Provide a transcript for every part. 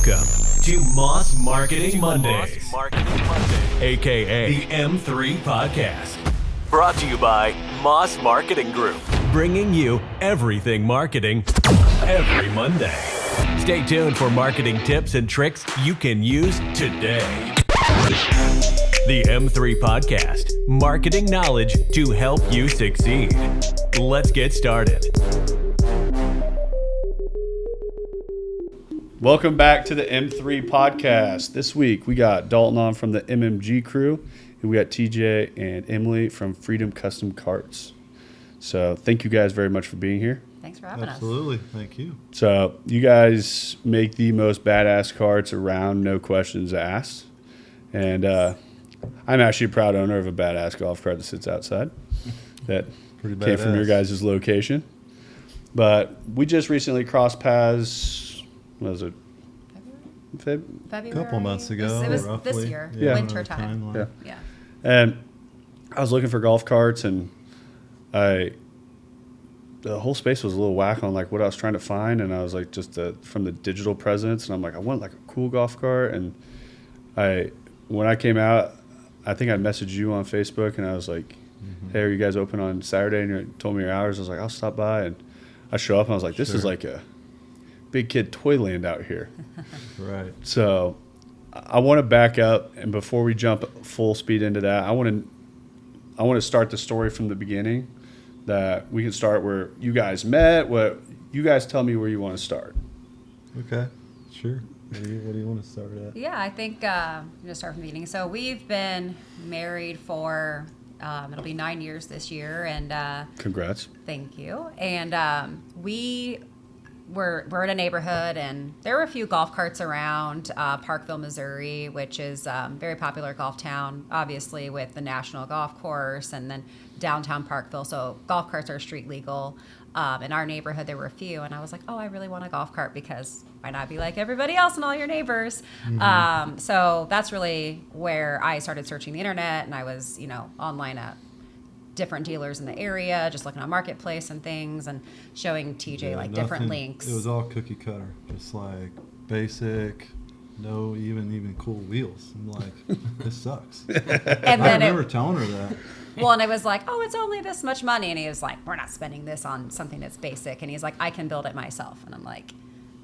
Welcome to Moss Marketing Mondays, aka the M3 Podcast. Brought to you by Moss Marketing Group, bringing you everything marketing every Monday. Stay tuned for marketing tips and tricks you can use today. The M3 Podcast, marketing knowledge to help you succeed. Let's get started. Welcome back to the M3 Podcast. This week we got Dalton on from the MMG crew, and we got TJ and Emily from Freedom Custom Carts. So thank you guys very much for being here. Thanks for having us. Absolutely. Thank you. So you guys make the most badass carts around, no questions asked. And I'm actually a proud owner of a badass golf cart that sits outside that came from your guys' location. But we just recently crossed paths. What was it? February? A couple months ago. It was roughly. this year, Yeah. winter time. Yeah. And I was looking for golf carts, and the whole space was a little whack on like what I was trying to find, and I was like from the digital presence, and I'm like, I want like a cool golf cart. And when I came out, I think I messaged you on Facebook, and I was like, hey, are you guys open on Saturday? And you told me your hours. I was like, I'll stop by. And I show up, and I was like, this is like a big kid toyland out here. Right. So I want to back up, and before we jump full speed into that, I want to start the story from the beginning. That we can start where you guys met. What you guys tell me where you want to start. Okay. Sure. What do you want to start at? Yeah, I think I'm going to start from the beginning. So we've been married for, it'll be 9 years this year. And Congrats. Thank you. And we're in a neighborhood, and there were a few golf carts around Parkville, Missouri, which is a very popular golf town, obviously, with the National Golf Course and then downtown Parkville. So golf carts are street legal. In our neighborhood, there were a few, and I was like, oh, I really want a golf cart because why not be like everybody else and all your neighbors? Mm-hmm. So that's really where I started searching the internet, and I was, online at different dealers in the area, just looking on Marketplace and things, and showing TJ different links. It was all cookie cutter, just like basic, no even cool wheels. I'm like, this sucks. And I remember telling her that. Well, and it was like, oh, it's only this much money, and he was like, we're not spending this on something that's basic, and he's like, I can build it myself, and I'm like,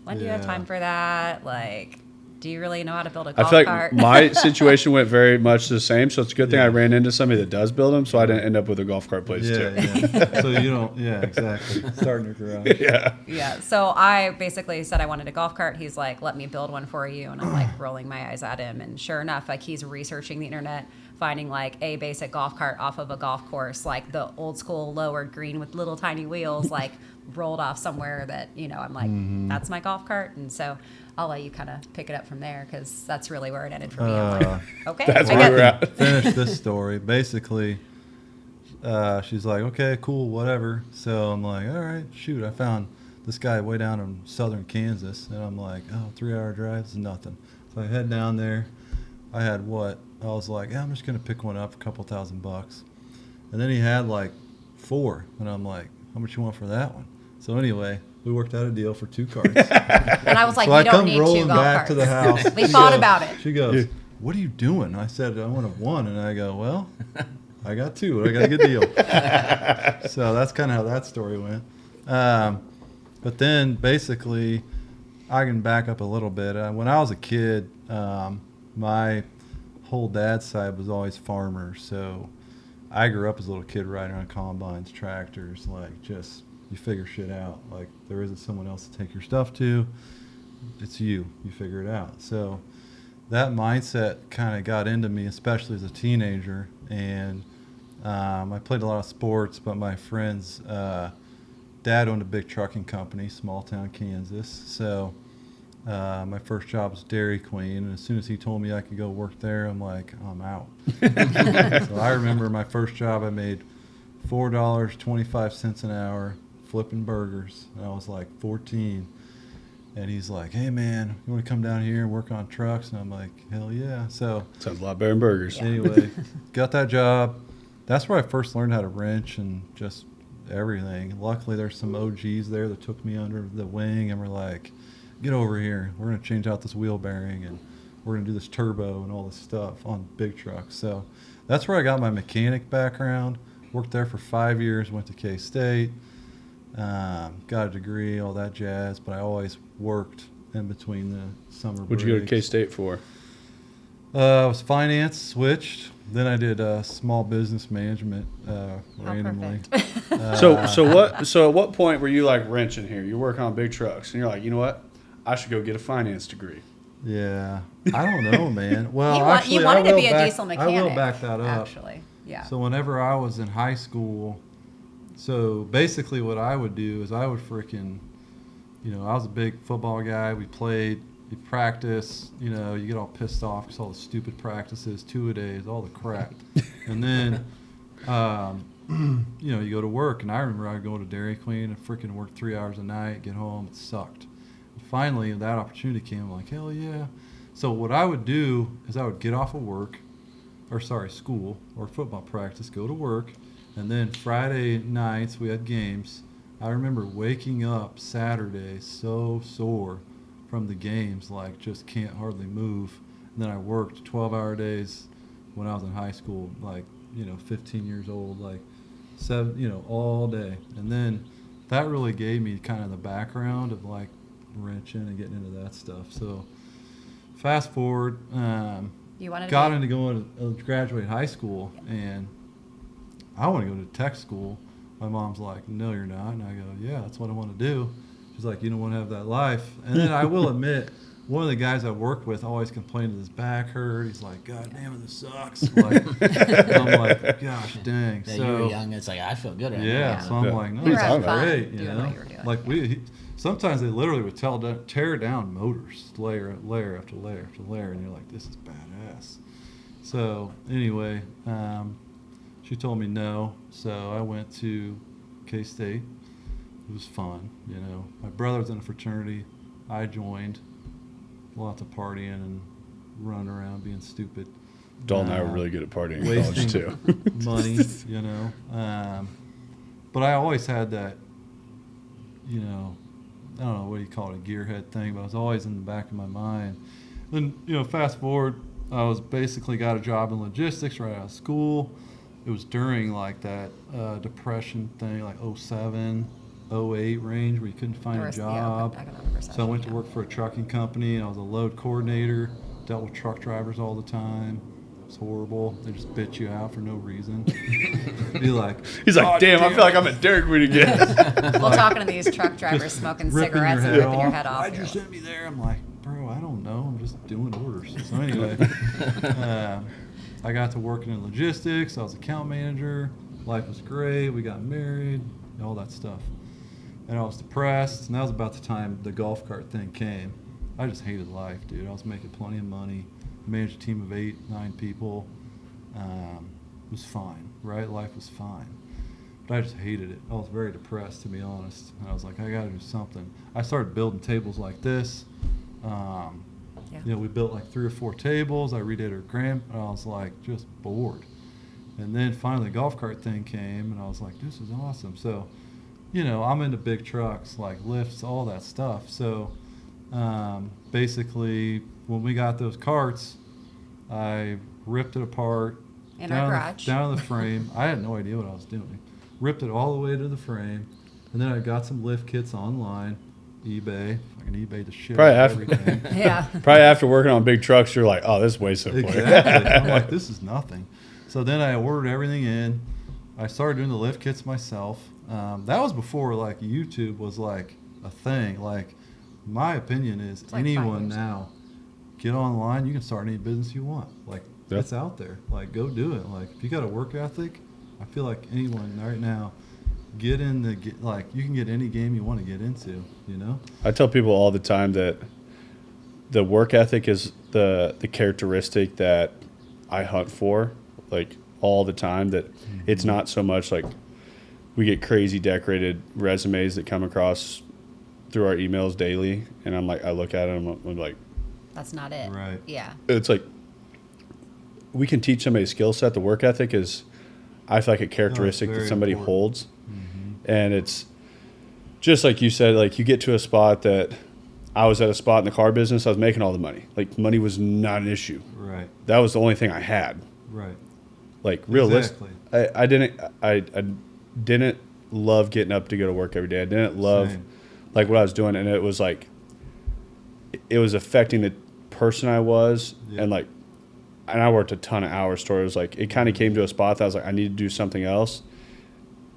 when do you have time for that? Like, do you really know how to build a golf cart? I feel like my situation went very much the same, so it's a good thing I ran into somebody that does build them, so I didn't end up with a golf cart place too. Yeah. So you don't, exactly. Start in your garage. Yeah. So I basically said I wanted a golf cart. He's like, let me build one for you. And I'm like rolling my eyes at him. And sure enough, like he's researching the internet, finding like a basic golf cart off of a golf course, like the old school lowered green with little tiny wheels, like rolled off somewhere that, I'm like, that's my golf cart. And so I'll let you kind of pick it up from there, because that's really where it ended for me. I'm like, okay. That's where we're at. Finish this story. Basically, she's like, okay, cool, whatever. So I'm like, all right, shoot. I found this guy way down in southern Kansas, and I'm like, 3-hour drive is nothing. So I head down there. I had I was like, I'm just going to pick one up for a couple $1,000. And then he had like 4, and I'm like, how much you want for that one? So anyway, we worked out a deal for 2 carts. And I was like, so you don't need 2 golf carts. Back to the house. We thought about it. She goes, what are you doing? I said, I want 1. And I go, well, I got 2. I got a good deal. So that's kind of how that story went. But then basically, I can back up a little bit. When I was a kid, my whole dad's side was always farmers. So I grew up as a little kid riding on combines, tractors, like just... You figure shit out. Like, there isn't someone else to take your stuff to. It's you. You figure it out. So that mindset kind of got into me, especially as a teenager. And I played a lot of sports, but my friend's dad owned a big trucking company, small town Kansas. So my first job was Dairy Queen. And as soon as he told me I could go work there, I'm like, I'm out. So I remember my first job, I made $4.25 an hour. Flipping burgers. And I was like 14, and he's like, hey man, you want to come down here and work on trucks? And I'm like, hell yeah. So sounds a lot better than burgers. Anyway, got that job. That's where I first learned how to wrench and just everything. Luckily there's some OGs there that took me under the wing and were like, get over here. We're going to change out this wheel bearing, and we're going to do this turbo and all this stuff on big trucks. So that's where I got my mechanic background. Worked there for 5 years, went to K-State, got a degree, all that jazz, but I always worked in between the summer breaks. What'd you go to K-State for? I was finance, switched. Then I did small business management randomly. Perfect. So at what point were you like wrenching here? You're working on big trucks, and you're like, you know what? I should go get a finance degree. Yeah, I don't know, man. Well, you actually, wanted I to will be a back, diesel mechanic. I will back that up. Actually, yeah. So whenever I was in high school, so basically what I would do is I would freaking, I was a big football guy. We played, you practice, you get all pissed off because all the stupid practices, 2-a-days, all the crap. And then, you go to work. And I remember I'd go to Dairy Queen and freaking work 3 hours a night, get home, it sucked. And finally, that opportunity came. I'm like, hell yeah. So what I would do is I would get off of school or football practice, go to work, and then Friday nights we had games. I remember waking up Saturday so sore from the games, like just can't hardly move. And then I worked 12-hour days when I was in high school, like 15 years old, like all day. And then that really gave me kind of the background of like wrenching and getting into that stuff. So fast forward, got into going to graduate high school, and I want to go to tech school. My mom's like, no, you're not. And I go, yeah, that's what I want to do. She's like, you don't want to have that life. And then I will admit, one of the guys I worked with always complained that his back hurt. He's like, God damn it, this sucks. Like, I'm like, gosh dang. Yeah, so you were young. It's like, I feel good right now. yeah, so I'm like, no, You were it's having fun great. You doing know, what you were doing. like sometimes they literally would tear down motors, layer after layer after layer, and you're like, this is badass. So anyway, she told me no, so I went to K-State. It was fun, My brother was in a fraternity. I joined. Lots of partying and running around being stupid. Dalton and I were really good at partying in college too. Money, but I always had that, I don't know, what do you call it, a gearhead thing, but it was always in the back of my mind. Then, fast forward, I was basically got a job in logistics right out of school. It was during like that depression thing, like 07, 08 range, where you couldn't find a job. So I went to work for a trucking company, and I was a load coordinator, dealt with truck drivers all the time. It was horrible. They just bitch you out for no reason. Be like, he's like, damn, I feel like I'm at Dairy Queen again. Well, talking to these truck drivers smoking cigarettes and ripping your head off. Why'd you send me there? I'm like, bro, I don't know. I'm just doing orders. So anyway, I got to working in logistics. I was account manager. Life was great. We got married, all that stuff. And I was depressed, and that was about the time the golf cart thing came. I just hated life, dude. I was making plenty of money, managed a team of 8-9 people. It was fine, right? Life was fine. But I just hated it. I was very depressed, to be honest. And I was like, I got to do something. I started building tables like this. We built like 3 or 4 tables. I redid her and I was like just bored. And then finally the golf cart thing came, and I was like, this is awesome. So, I'm into big trucks, like lifts, all that stuff. So basically, when we got those carts, I ripped it apart. In our garage. Down to the frame. I had no idea what I was doing. Ripped it all the way to the frame. And then I got some lift kits online, eBay. I can eBay the shit Probably out of after- everything. Yeah. Probably after working on big trucks, you're like, oh, this is way simpler. Exactly. I'm like, this is nothing. So then I ordered everything in. I started doing the lift kits myself. That was before like YouTube was like a thing. Like, my opinion is like 5 anyone years. now, get online, you can start any business you want. Like, Yeah. it's out there. Like, go do it. Like, if you got a work ethic, I feel like anyone right now, you can get any game you want to get into, I tell people all the time that the work ethic is the characteristic that I hunt for, like all the time. That it's not so much like we get crazy decorated resumes that come across through our emails daily, and I'm like, I look at them, I'm like, That's not it. Right. Yeah. it's like we can teach somebody a skill set. The work ethic is, I feel like, a characteristic that very somebody important. holds, and it's just like you said, like you get to a spot that I was at a spot in the car business. I was making all the money. Like, money was not an issue. Right. That was the only thing I had. Right. Like, realistic. Exactly. I didn't love getting up to go to work every day. I didn't love Same. like what I was doing, and it was like it was affecting the person I was, Yeah. and I worked a ton of hours. It was like it kind of came to a spot that I was like, I need to do something else.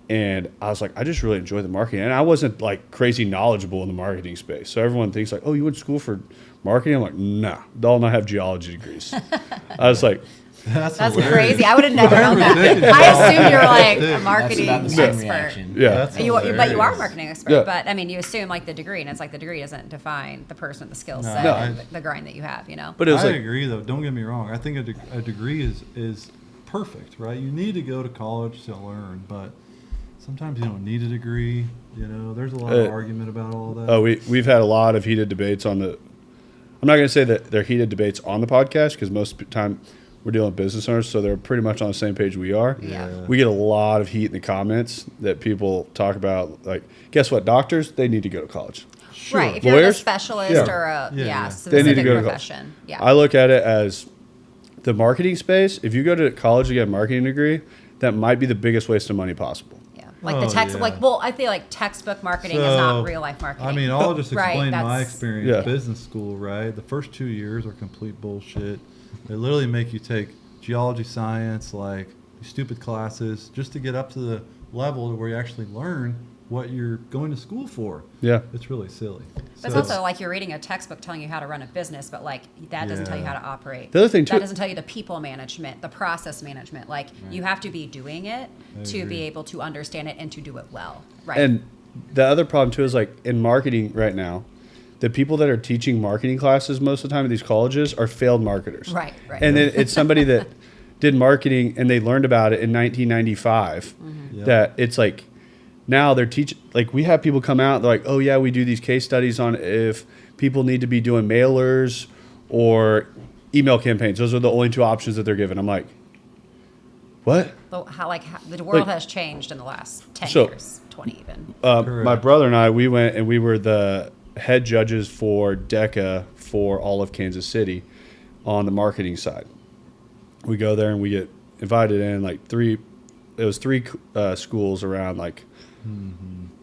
And I was like, I just really enjoy the marketing. And I wasn't like crazy knowledgeable in the marketing space. So everyone thinks like, oh, you went to school for marketing? I'm like, nah, Dalton and I have geology degrees. I was like, That's That's crazy. I would have never known that. I assumed you were like a marketing That's about the same expert. reaction. yeah. That's But you are a hilarious. marketing expert. Yeah. But I mean, you assume like the degree, and it's like the degree doesn't define the person, the skill No, set, no, and the grind that you have. You know. But it was I like, agree, though. Don't get me wrong. I think a degree is perfect, right? You need to go to college to learn, but sometimes you don't need a degree. You know, there's a lot of argument about all that. oh, we've had a lot of heated debates on the. I'm not going to say that they're heated debates on the podcast because most of the time we're dealing with business owners, so they're pretty much on the same page we are. Yeah. We get a lot of heat in the comments that people talk about. Like, guess what? Doctors, they need to go to college. Sure. Right. If you're a Lawyers? specialist Yeah. or a Yeah, yeah. They need to specific go to college. profession. Yeah. I look at it as the marketing space. If you go to college to get a marketing degree, that might be the biggest waste of money possible. Yeah. Like the Oh, text, yeah. like, well, I feel like textbook marketing is not real life marketing. I mean, I'll just Right, explain my that's- experience. Yeah. Business school, right? The first 2 years are complete bullshit. They literally make you take geology, science, like these stupid classes, just to get up to the level where you actually learn what you're going to school for. Yeah. It's really silly. But it's So- also like you're reading a textbook telling you how to run a business, but like that doesn't tell you Yeah. how to operate. The other thing, too- that doesn't tell you the people management, the process management. Like you have to be doing it to agree. be able to understand it and to do it well. Right. And the other problem too is like in marketing right now, the people that are teaching marketing classes most of the time at these colleges are failed marketers. Right, right. And then it's somebody that did marketing and they learned about it in 1995. Mm-hmm. Yep. That it's like now they're teaching. Like we have people come out, they're like, oh yeah, we do these case studies on if people need to be doing mailers or email campaigns. Those are the only two options that they're given. I'm like, what? how the world Like- has changed in the last 10 So- years, 20 even. My Correct. brother and I, we went and we were the head judges for DECA for all of Kansas City on the marketing side. We go there and we get invited in like three schools around like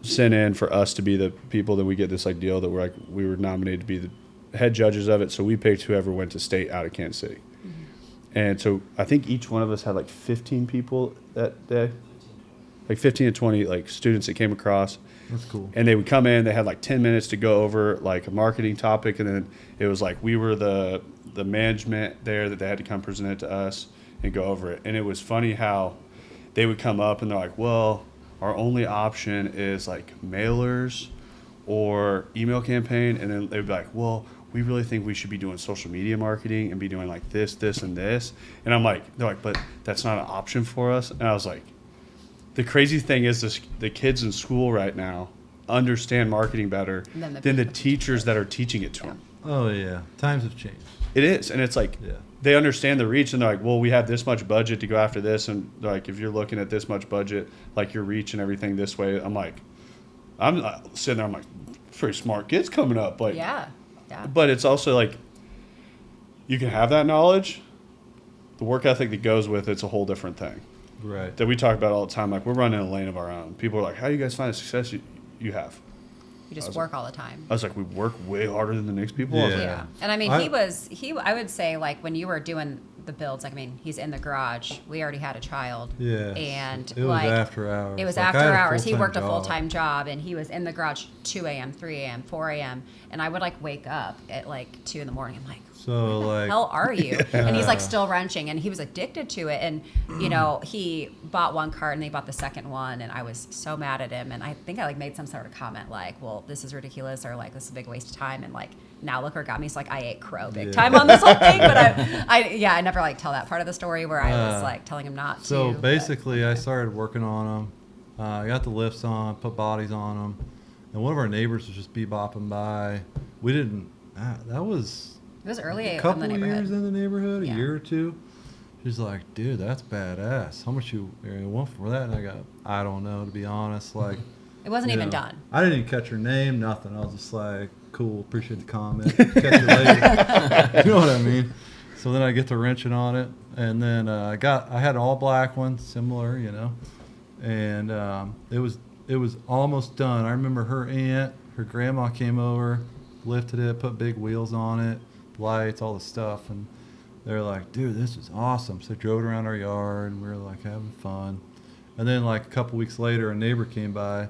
sent in for us to be the people that we get this like deal that we were nominated to be the head judges of it. So we picked whoever went to state out of Kansas City. And so I think each one of us had like 15 people that day, like 15 to 20 like students that came across. That's cool. And they would come in, they had like 10 minutes to go over like a marketing topic. And then it was like we were the management there that they had to come present it to us and go over it. And it was funny how they would come up and they're like, well, our only option is like mailers or email campaign. And then they'd be like, well, we really think we should be doing social media marketing and be doing like this, this, and this. And I'm like, they're like, but that's not an option for us. And I was like, the crazy thing is the kids in school right now understand marketing better Than the than the people. teachers that are teaching it to them. Oh yeah, times have changed. It is. And it's like, Yeah. they understand the reach and they're like, well, we have this much budget to go after this. And they're like, if you're looking at this much budget, like your reach and everything this way, I'm like, I'm sitting there, I'm like, pretty smart kids coming up. Like, Yeah. Yeah. but it's also like, you can have that knowledge. The work ethic that goes with it's a whole different thing Right. that we talk about all the time. Like we're running a lane of our own. People are like, how do you guys find the success you have? You just work all the time. I was like, we work way harder than the next people. I was like, Yeah. Yeah. And I mean, I- I would say like when you were doing the builds, like, I mean, he's in the garage. We already had a child. Yeah. And It was like, after hours. It was Like, I after had a hours. He full-time worked a job. full-time job and he was in the garage 2 a.m., 3 a.m., 4 a.m. And I would like wake up at like 2 in the morning. I'm like, So like, hell are you? And he's like still wrenching and he was addicted to it. And, you know, he bought one cart and they bought the second one. And I was so mad at him. And I think I like made some sort of comment like, well, this is ridiculous or like, this is a big waste of time. And like, now look where it got me. So like, I ate crow big Yeah. time on this whole thing. But I never like tell that part of the story where I was like telling him not to. So but- basically, I started working on them. I got the lifts on, put bodies on them, and one of our neighbors was just bebopping by. We didn't. That was It was early a in couple the of neighborhood. years in the neighborhood, a Yeah. year or two. She's like, dude, that's badass. How much you want for that? And I go, I don't know, to be honest. Like, It wasn't you even know, done. I didn't even catch her name, nothing. I was just like, cool. Appreciate the comment. Catch you later. You know what I mean? So then I get to wrenching on it, and then I had an all black one, similar, you know, and it was almost done. I remember her grandma came over, lifted it, put big wheels on it, lights, all the stuff, and they're like, dude, this is awesome. So they drove it around our yard, and we were like having fun. And then like a couple weeks later, a neighbor came by.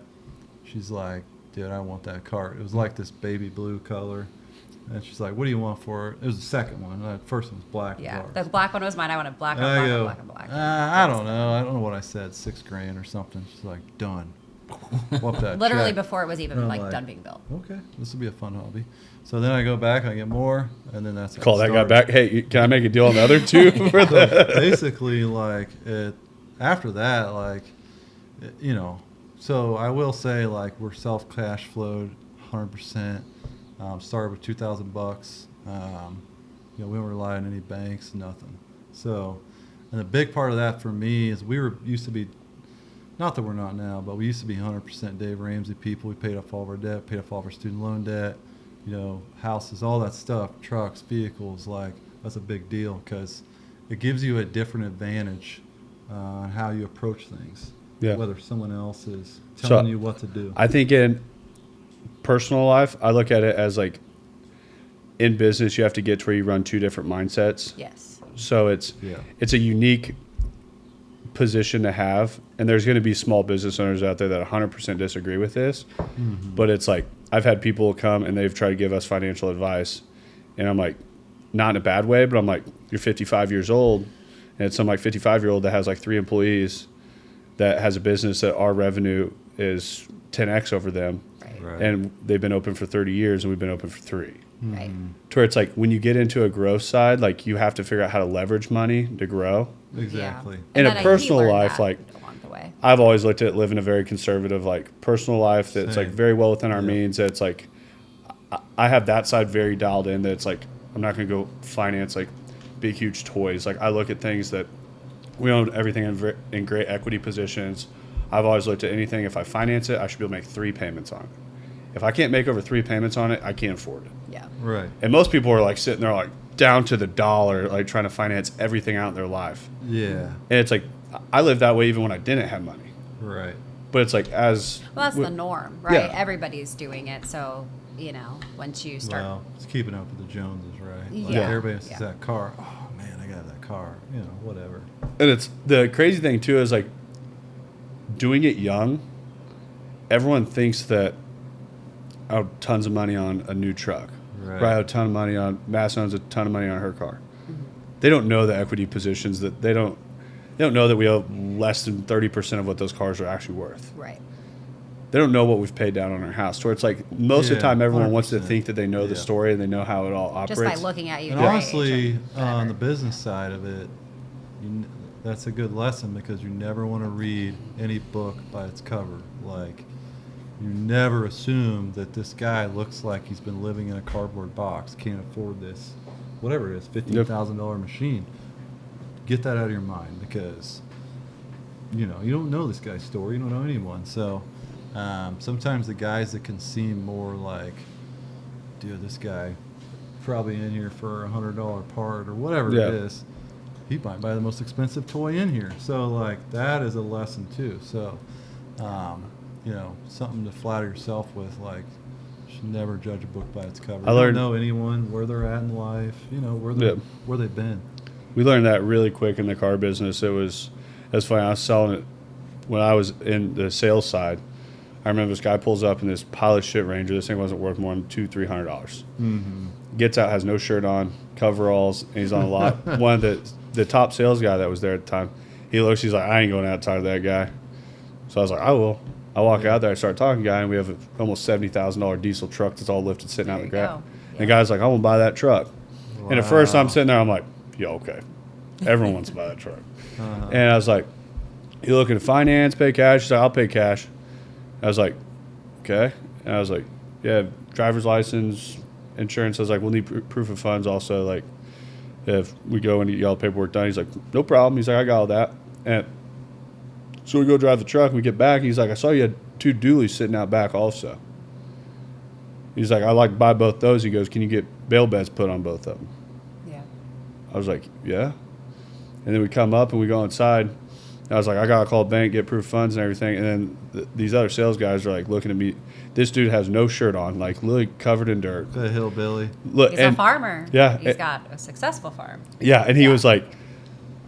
She's like, dude, I want that cart. It was like this baby blue color. And she's like, what do you want for it? It was the second one. The first one was black. Yeah, was the black one was mine. I wanted black on I black go, on black on black. I don't know. I don't know what I said, $6,000 or something. She's like, done. Whoop that Literally check. before it was even And I'm like like, done being built. Okay, this will be a fun hobby. So then I go back, I get more, and then that's how Call it that guy started. back. Hey, can I make a deal on the other two? For the Basically, like after that, like you know, so I will say like we're self cash flowed 100%. Started with $2,000. You know, we don't rely on any banks, nothing. So, and the big part of that for me is used to be, not that we're not now, but we used to be 100% Dave Ramsey people. We paid off all of our debt, paid off all of our student loan debt, you know, houses, all that stuff, trucks, vehicles. Like that's a big deal because it gives you a different advantage on how you approach things. Yeah. Whether someone else is telling you what to do. I think in personal life, I look at it as like in business, you have to get to where you run two different mindsets. Yes. So it's a unique position to have, and there's going to be small business owners out there that 100% disagree with this. Mm-hmm. But it's like I've had people come and they've tried to give us financial advice, and I'm like, not in a bad way, but I'm like, you're 55 years old, and it's some like 55-year-old that has like 3 employees that has a business that our revenue is 10x over them, Right. and they've been open for 30 years, and we've been open for 3. Right. To where it's like when you get into a growth side, like you have to figure out how to leverage money to grow. Exactly. Yeah. In And a then he personal learned life, that like along the way. I've always looked at living a very conservative, like personal life that's like Same. very well within our Yeah. means. That's like I have that side very dialed in. That it's like I'm not going to go finance like big huge toys. Like I look at things that we own everything in great equity positions. I've always looked at anything. If I finance it, I should be able to make 3 payments on it. If I can't make over 3 payments on it, I can't afford it. Yeah. Right. And most people are like sitting there like down to the dollar, like trying to finance everything out in their life. Yeah. And it's like I lived that way even when I didn't have money. Right. But it's like Well, that's the norm, right? Yeah. Everybody's doing it. So, you know, once you start. Well, it's keeping up with the Joneses, right? Like Yeah. everybody sees Yeah. that car. Oh man, I got that car. You know, whatever. And it's the crazy thing too is like doing it young. Everyone thinks that I owe tons of money on a new truck. Right. Or I owe a ton of money on Mass owns a ton of money on her car. They don't know the equity positions that they don't know that we owe less than 30% of what those cars are actually worth. Right. They don't know what we've paid down on our house. So it's like most of the Yeah, time everyone wants to 100%. think that they know the Yeah. story and they know how it all operates. Just by looking at you. And your honestly, age or on whatever. the business side of it, that's a good lesson because you never want to read any book by its cover. Like, you never assume that this guy looks like he's been living in a cardboard box, can't afford this, whatever it is, $15,000 machine. Get that out of your mind because, you know, you don't know this guy's story. You don't know anyone. So sometimes the guys that can seem more like, dude, this guy probably in here for $100 part or whatever Yeah. it is, he might buy the most expensive toy in here. So like that is a lesson too. So, you know, something to flatter yourself with, like, you should never judge a book by its cover. I You learned- don't know anyone, where they're at in life, you know, where they've been. We learned that really quick in the car business. It's funny. I was selling it when I was in the sales side. I remember this guy pulls up in this pile of shit Ranger. This thing wasn't worth more than $200-300. Gets out, has no shirt on, coveralls, and he's on a lot. One of the top sales guy that was there at the time, he looks, he's like, I ain't going outside of that guy. So I was like, I will. I walk out there, I start talking to the guy, and we have an almost $70,000 diesel truck that's all lifted sitting out in the There you ground. go. And the guy's like, I want to buy that truck. And at first I'm Wow. sitting there, I'm like, yeah, okay. Everyone wants to buy that truck. Uh-huh. And I was like, you looking to finance, pay cash? He's like, I'll pay cash. I was like, okay. And I was like, yeah, driver's license, insurance. I was like, we'll need proof of funds also. Like, if we go and get all the paperwork done. He's like, no problem. He's like, I got all that. And so we go drive the truck and we get back. And he's like, I saw you had 2 dualies sitting out back also. He's like, I'd like to buy both those. He goes, can you get bail beds put on both of them? Yeah. I was like, yeah. And then we come up and we go inside. I was like, I got to call the bank, get proof of funds and everything. And then these other sales guys are like looking at me. This dude has no shirt on, like literally covered in dirt. The hillbilly. Look, He's a farmer. Yeah. He's got a successful farm. Yeah. And he was like,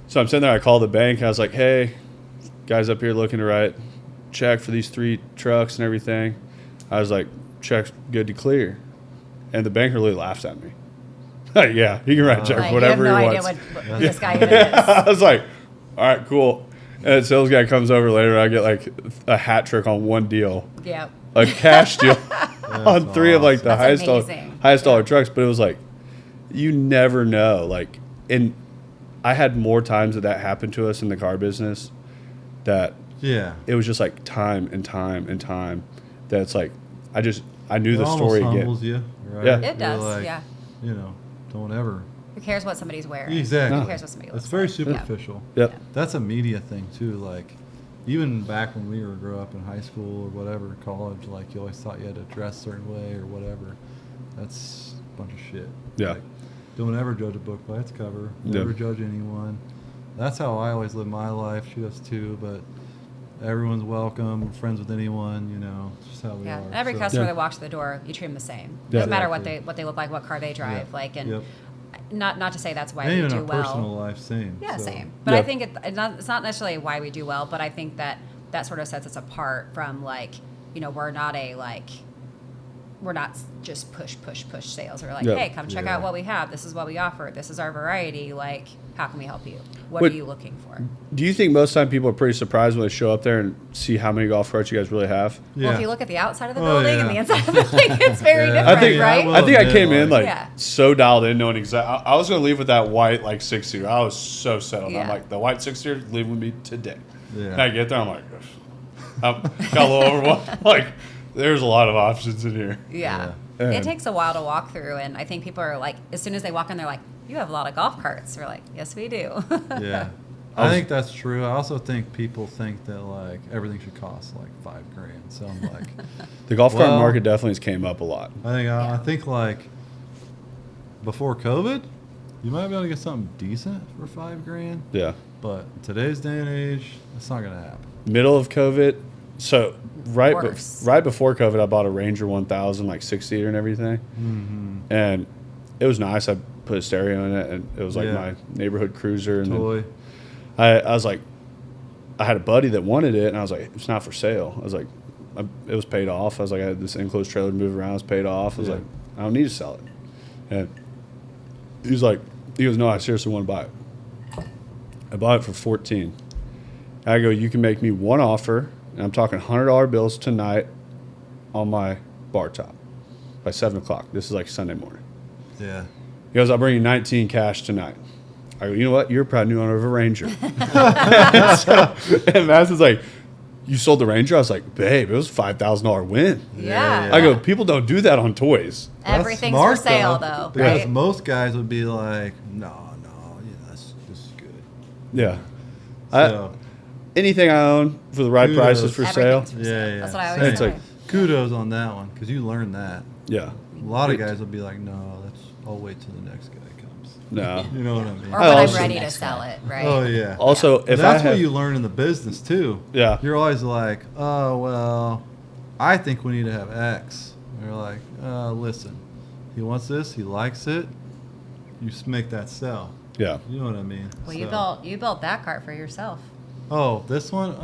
so I'm sitting there, I called the bank. And I was like, hey, guys up here looking to write check for these 3 trucks and everything. I was like, check's good to clear. And the banker really laughs at me. Yeah, he can write a check Like, for whatever you have no he idea wants. what this guy even is. I was like, all right, cool. And the sales guy comes over later. I get like a hat trick on one deal, Yeah. a cash deal on 3 of like the That's highest amazing. dollar trucks. But it was like, you never know. Like, and I had more times that happened to us in the car business that Yeah. it was just like time and time and time that it's like, I knew It the almost story humbles again. you, right? Yeah. It You're does, like, yeah. You know, don't ever. Who cares what somebody's wearing? Exactly. Who cares what somebody looks It's very like? Yeah. superficial. Yep. That's a media thing too. Like, even back when we were grew up in high school or whatever, college, like you always thought you had to dress a certain way or whatever. That's a bunch of shit. Yeah. Like, don't ever judge a book by its cover. Yeah. Never judge anyone. That's how I always live my life. She does too, but everyone's welcome. We're friends with anyone, you know. It's just how we Yeah. are. Every So- customer Yeah. that walks through the door, you treat them the same. Yeah. Doesn't matter Exactly. what they look like, what car they drive, Yeah. like, and Yep. not to say that's why And we even do our well. personal life, same. Yeah, So, same. But I Yeah. think it's not necessarily why we do well, but I think that sort of sets us apart from like, you know, we're not just push sales. We're like, Yeah. hey, come check Yeah. out what we have. This is what we offer. This is our variety. Like, how can we help you? What But- are you looking for? Do you think most time people are pretty surprised when they show up there and see how many golf carts you guys really have? Well, Yeah. if you look at the outside of the Oh, building and yeah. the inside of the building, it's very Yeah. different, I think right? I think I came in like Yeah. so dialed in, knowing exactly. I was gonna leave with that white like 6-seater. I was so settled. I'm Yeah. like, the white 6-seater, leave with me today. Yeah. And I get there, I'm like, I got a little overwhelmed. Like, there's a lot of options in here. Yeah. Yeah. It takes a while to walk through, and I think people are like, as soon as they walk in, they're like, you have a lot of golf carts. We're like, yes, we do. Yeah. I was- I think that's true. I also think people think that like everything should cost like $5,000. So I'm like, The golf cart Well- market definitely has came up a lot. I think like before COVID, you might be able to get something decent for $5,000. Yeah. But in today's day and age, that's not gonna happen. Middle of COVID, so Worse. right before COVID, I bought a Ranger 1000 like 6-seater and everything, and it was nice. I put a stereo in it, and it was like Yeah. my neighborhood cruiser. And then Toy. I was like, I had a buddy that wanted it, and I was like, it's not for sale. I was like, it was paid off. I was like, I had this enclosed trailer to move around. It was paid off. I was Yeah. like, I don't need to sell it. And he goes, no, I seriously want to buy it. I bought it for 14. I go, you can make me one offer, and I'm talking $100 bills tonight on my bar top by 7 o'clock. This is like Sunday morning. Yeah. He goes, I'll bring you 19 cash tonight. I go, you know what? You're a proud new owner of a Ranger. And Madison's like, you sold the Ranger? I was like, babe, it was a $5,000 win. Yeah. I go, people don't do that on toys. That's Everything's smart, for sale, though, Because right? most guys would be like, no, yeah, this is good. Yeah. So, Anything I own for the right Kudos. prices for sale. Everything's for Yeah, sale. yeah. That's what I And always it's say. like, kudos on that one because you learned that. yeah. A lot of guys would be like, no, I'll wait till the next guy comes. No. You know what I mean? or I when I'm also- ready to Next sell guy. it, right? Oh yeah. Also, if That's I have, what you learn in the business too. Yeah. You're always like, oh well, I think we need to have X. And you're like, listen, he wants this, he likes it. You make that sell. yeah. You know what I mean? Well, So- you built that cart for yourself. Oh, this one?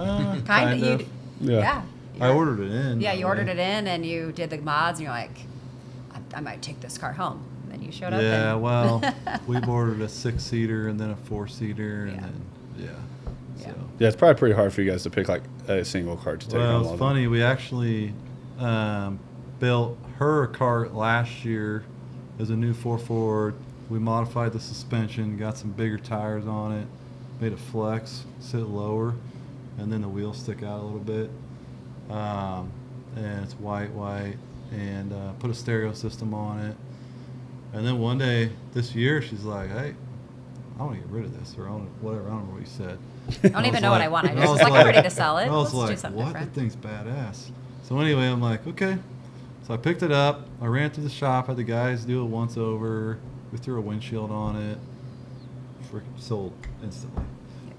Kind You, of. Yeah. I ordered it in. Yeah, by you the ordered way. it in, and you did the mods, and you're like, I might take this cart home. And then you showed up. Yeah, and, well, we've ordered a 6-seater and then a 4-seater and Yeah. then Yeah. So. Yeah, it's probably pretty hard for you guys to pick like a single card to take Well, home. it's all funny. We actually built her a cart last year as a new 4 We modified the suspension, got some bigger tires on it, made it flex, sit lower, and then the wheels stick out a little bit. And it's white, and put a stereo system on it. And then one day this year, she's like, "Hey, I want to get rid of this," or whatever. I don't know what you said. I don't even know what I want. I and just was like, I'm ready to sell it. I was Let's do like, something what? different. That thing's badass. So anyway, I'm like, okay. So I picked it up. I ran to the shop. Had the guys do a once over. We threw a windshield on it. Freaking sold instantly.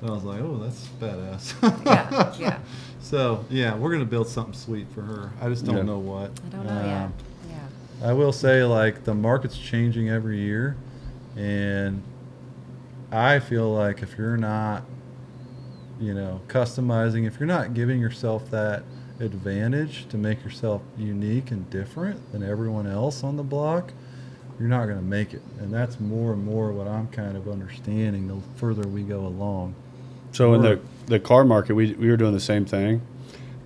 And I was like, oh, that's badass. Yeah, yeah. So yeah, we're gonna build something sweet for her. I just don't know what. I don't know yet. Yeah. I will say, like, the market's changing every year, and I feel like if you're not, customizing, if you're not giving yourself that advantage to make yourself unique and different than everyone else on the block, you're not going to make it. And that's more and more what I'm kind of understanding the further we go along. So in the car market, we were doing the same thing,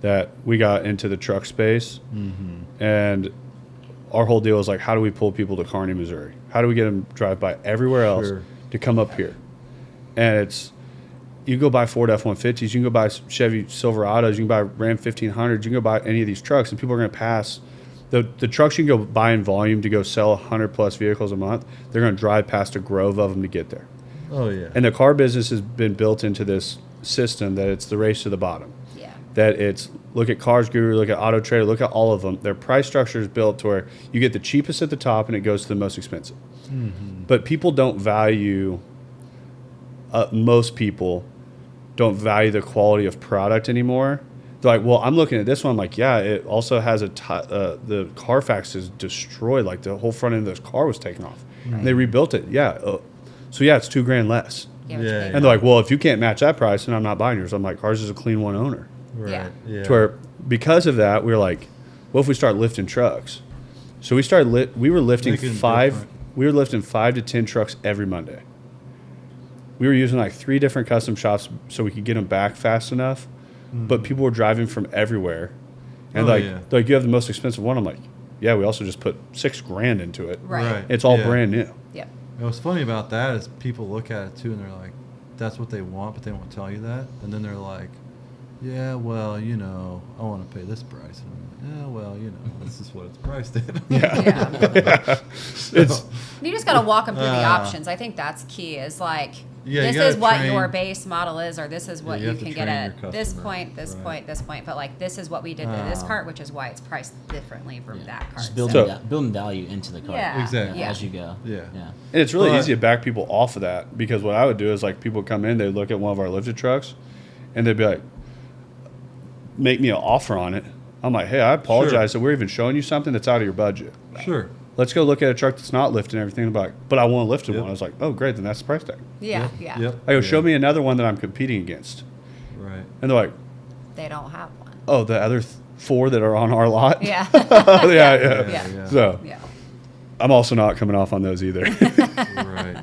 that we got into the truck space, and our whole deal was like, how do we pull people to Kearney, Missouri? How do we get them to drive by everywhere else to come up here? And it's, you go buy Ford F-150s, you can go buy Chevy Silverados, you can buy Ram 1500s, you can go buy any of these trucks, and people are going to pass. The trucks you can go buy in volume to go sell 100-plus vehicles a month, they're going to drive past a grove of them to get there. Oh, yeah. And the car business has been built into this system that it's the race to the bottom. Yeah. That it's, look at Cars Guru, look at Auto Trader, look at all of them. Their price structure is built to where you get the cheapest at the top and it goes to the most expensive. But people don't value, most people don't value the quality of product anymore. They're like, well, I'm looking at this one. I'm like, yeah, it also has the Carfax is destroyed. Like the whole front end of this car was taken off. And they rebuilt it. Yeah. So yeah, it's $2,000 less. Yeah. Yeah. And And they're like, well, if you can't match that price, then I'm not buying yours. I'm like, ours is a clean one owner. Right. Yeah. Yeah. To where, because of that, we were like, what if we start lifting trucks? So we started we were lifting Make it five different. to 10 trucks every Monday. We were using like 3 different custom shops so we could get them back fast enough. But people were driving from everywhere. And Oh, like, yeah. they're like, you have the most expensive one. I'm like, yeah, we also just put $6,000 into it. Right. It's all Yeah. brand new. Yep. And what's funny about that is people look at it too and they're like, that's what they want, but they won't tell you that. And then they're like, yeah, well, I want to pay this price. And I'm like, yeah, well, this is what it's priced at. Yeah. It's You just got to walk them through the options. I think that's key. Is like, Yeah, you this gotta is what train- your base model is, or this is what you you have to can get train at your this customer. point, this Right. point, this point. But like, this is what we did to this cart, which is why it's priced differently from that cart. Just So- building value into the car. Yeah. Exactly. Yeah. As you go. Yeah. Yeah. And it's really But- easy to back people off of that, because what I would do is like people come in, they look at one of our lifted trucks, and they'd be like, make me an offer on it. I'm like, hey, I apologize that we're even showing you something that's out of your budget. Sure. Let's go look at a truck that's not lifted and everything. They're like, but I want a lifted Yep. one. I was like, oh, great, then that's the price tag. Yeah, yeah. Yep. I go, show Yeah. me another one that I'm competing against. Right. And they're like, They don't have one. oh, the other 4 that are on our lot? Yeah. yeah. Yeah. So Yeah. I'm also not coming off on those either. Right.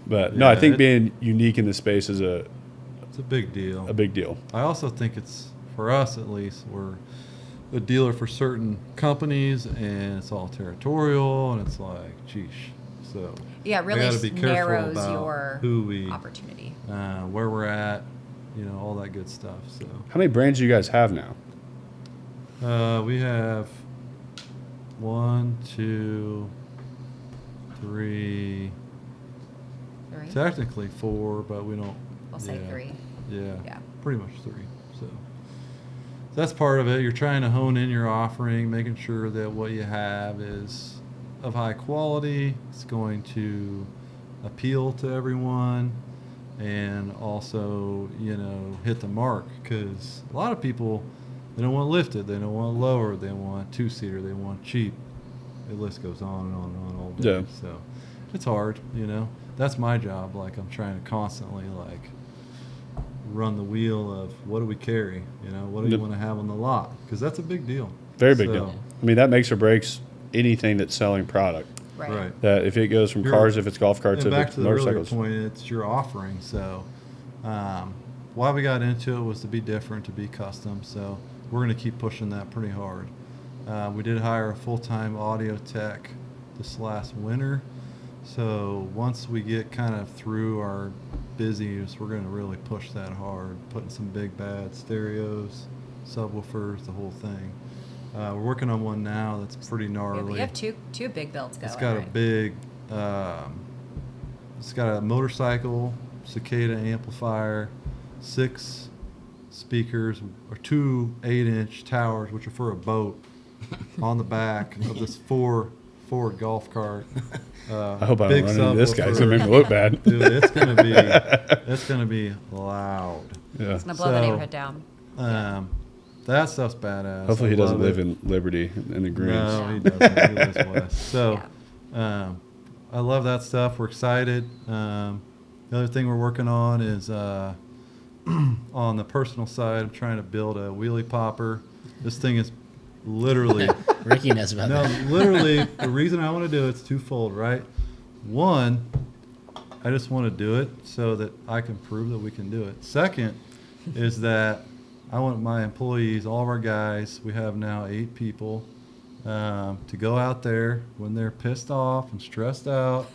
But no, I Yeah, think it- being unique in the space is a It's a big deal. big deal. I also think it's, for us at least, we're a dealer for certain companies, and it's all territorial, and it's like, sheesh. So Yeah, it we really gotta be careful narrows about your who we, opportunity. where we're at, all that good stuff. So How many brands do you guys have now? we have 1, 2, 3, 3? technically 4, but we don't. We'll say yeah. 3. Yeah. Yeah. Pretty much 3. So that's part of it. You're trying to hone in your offering, making sure that what you have is of high quality. It's going to appeal to everyone, and also, hit the mark, because a lot of people, they don't want lifted, they don't want lower, they want 2-seater, they want cheap. The list goes on and on and on all day. Yeah. So it's hard, That's my job. Like, I'm trying to constantly run the wheel of what do we carry? What do you Yep. want to have on the lot? Because that's a big deal. Very big So, deal. I mean, that makes or breaks anything that's selling product. Right. Right. That if it goes from You're- cars, if it's golf carts, And if back it's to the earlier motorcycles. point, it's your offering. So why we got into it was to be different, to be custom. So we're going to keep pushing that pretty hard. We did hire a full-time audio tech this last winter. So once we get kind of through our busyness, we're going to really push that hard, putting some big bad stereos, subwoofers, the whole thing. We're working on one now that's pretty Yeah, gnarly. you have two big builds going. It's got a right? big, it's got a motorcycle, cicada amplifier, 6 speakers, or 2 8-inch towers, which are for a boat, on the back of this Ford golf cart. I hope I big don't run into this guy. It's subwoofer. gonna make me look bad. Dude, it's gonna be loud. Yeah. It's gonna blow the neighborhood down. That stuff's badass. Hopefully I he doesn't love live it. in Liberty in the Greens. No, he doesn't. He lives west. So, I love that stuff. We're excited. The other thing we're working on is on the personal side. I'm trying to build a wheelie popper. This thing is literally Ricky knows about no, that. literally. The reason I want to do it's twofold, right? One, I just want to do it so that I can prove that we can do it. Second, is that I want my employees, all of our guys, we have now 8 people, to go out there when they're pissed off and stressed out,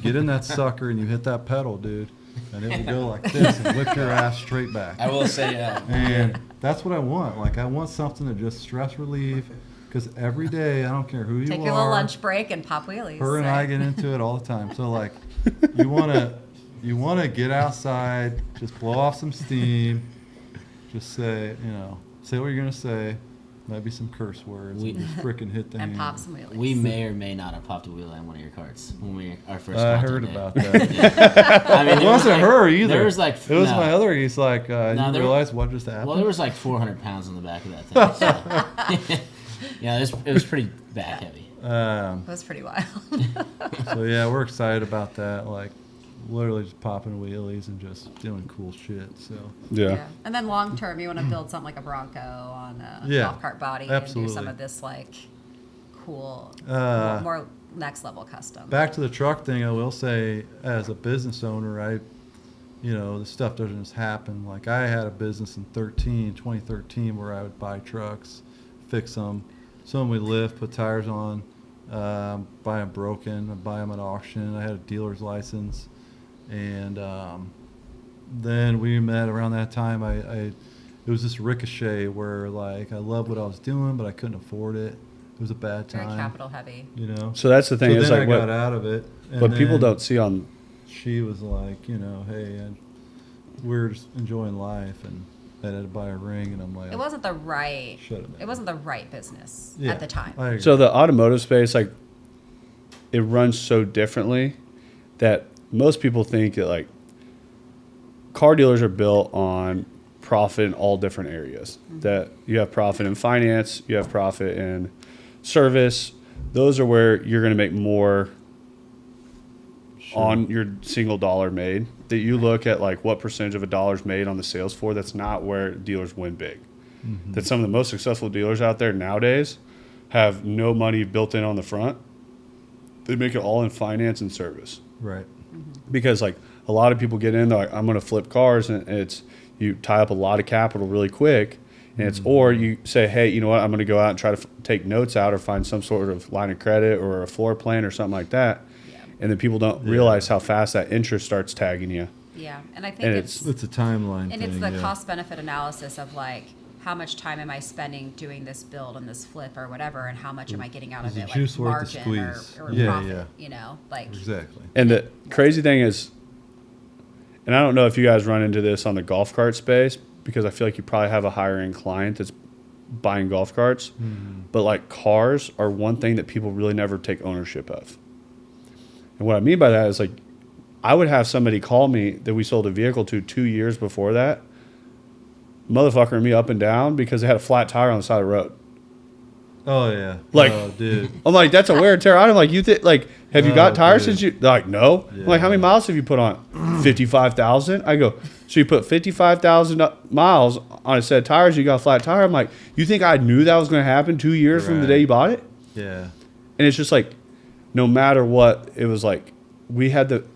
get in that sucker and you hit that pedal, dude, and it will go like this and whip your ass straight back. I will say, And that's what I want. Like, I want something to just stress relieve, because every day, I don't care who you Take are. your little lunch break and pop wheelies. Her and I get into it all the time. So, like, you want to get outside, just blow off some steam, just say what you're going to say, maybe some curse words, and just freaking hit the and hand. pop some wheelies. we may or may not have popped a wheel on one of your carts when our first. I contact heard day. about that. I mean, It wasn't her either. There was like It was no. my other. He's like, you there- realize what just happened? Well, there was like 400 pounds on the back of that thing. So. Yeah, it was pretty back heavy. It was pretty wild. So yeah, we're excited about that. Like, literally just popping wheelies and just doing cool shit. So Yeah. And then long term, you want to build something like a Bronco on a Yeah, golf cart body and absolutely. do some of this like cool, more next level custom. back to the truck thing, I will say, as a business owner, this stuff doesn't just happen. Like, I had a business in 2013, where I would buy trucks, fix them, some we lift, put tires on, buy them broken, I'd buy them at auction. I had a dealer's license, and then we met around that time. It was this ricochet where, like, I loved what I was doing, but I couldn't afford it. It was a bad Very time. capital heavy. So that's the thing. So Is then like I got what out of it. And what people then don't see on. She was like, hey, we're just enjoying life, and I had to buy a ring, and I'm like, It wasn't the right. Shut it down. It wasn't the right business yeah, at the time. I agree. So the automotive space, like, it runs so differently that most people think that, like, car dealers are built on profit in all different areas. That you have profit in finance, you have profit in service. Those are where you're going to make more on your single dollar made. That you look at, like, what percentage of a dollar's made on the sales floor. That's not where dealers win big. That some of the most successful dealers out there nowadays have no money built in on the front. They make it all in finance and service. right. Because, like, a lot of people get in, they're like, I'm going to flip cars, and it's, you tie up a lot of capital really quick, and it's, or you say, hey, you know what, I'm going to go out and try to take notes out or find some sort of line of credit or a floor plan or something like that. And then people don't realize how fast that interest starts tagging you. Yeah, and I think And it's It's a timeline and thing. it's the yeah. cost benefit analysis of like how much time am I spending doing this build and this flip or whatever, and how much am I getting out of Is the it, juice like worth the margin squeeze? or Yeah, profit, yeah. like Exactly. And the crazy thing is, and I don't know if you guys run into this on the golf cart space, because I feel like you probably have a higher end client that's buying golf carts, but like cars are one thing that people really never take ownership of. And what I mean by that is, like, I would have somebody call me that we sold a vehicle to 2 years before that, motherfucker me up and down because they had a flat tire on the side of the road. Oh yeah. Like- oh, dude. I'm like, that's a wear and tear item. Like, you think, like, have you got Oh, tires dude. since you? They're like, no. I'm like, how many miles have you put on? 55,000. I go, so you put 55,000 miles on a set of tires, you got a flat tire. I'm like, you think I knew that was going to happen 2 years from the day Right. you bought it? Yeah. And it's just like, no matter what, it was like, we had the,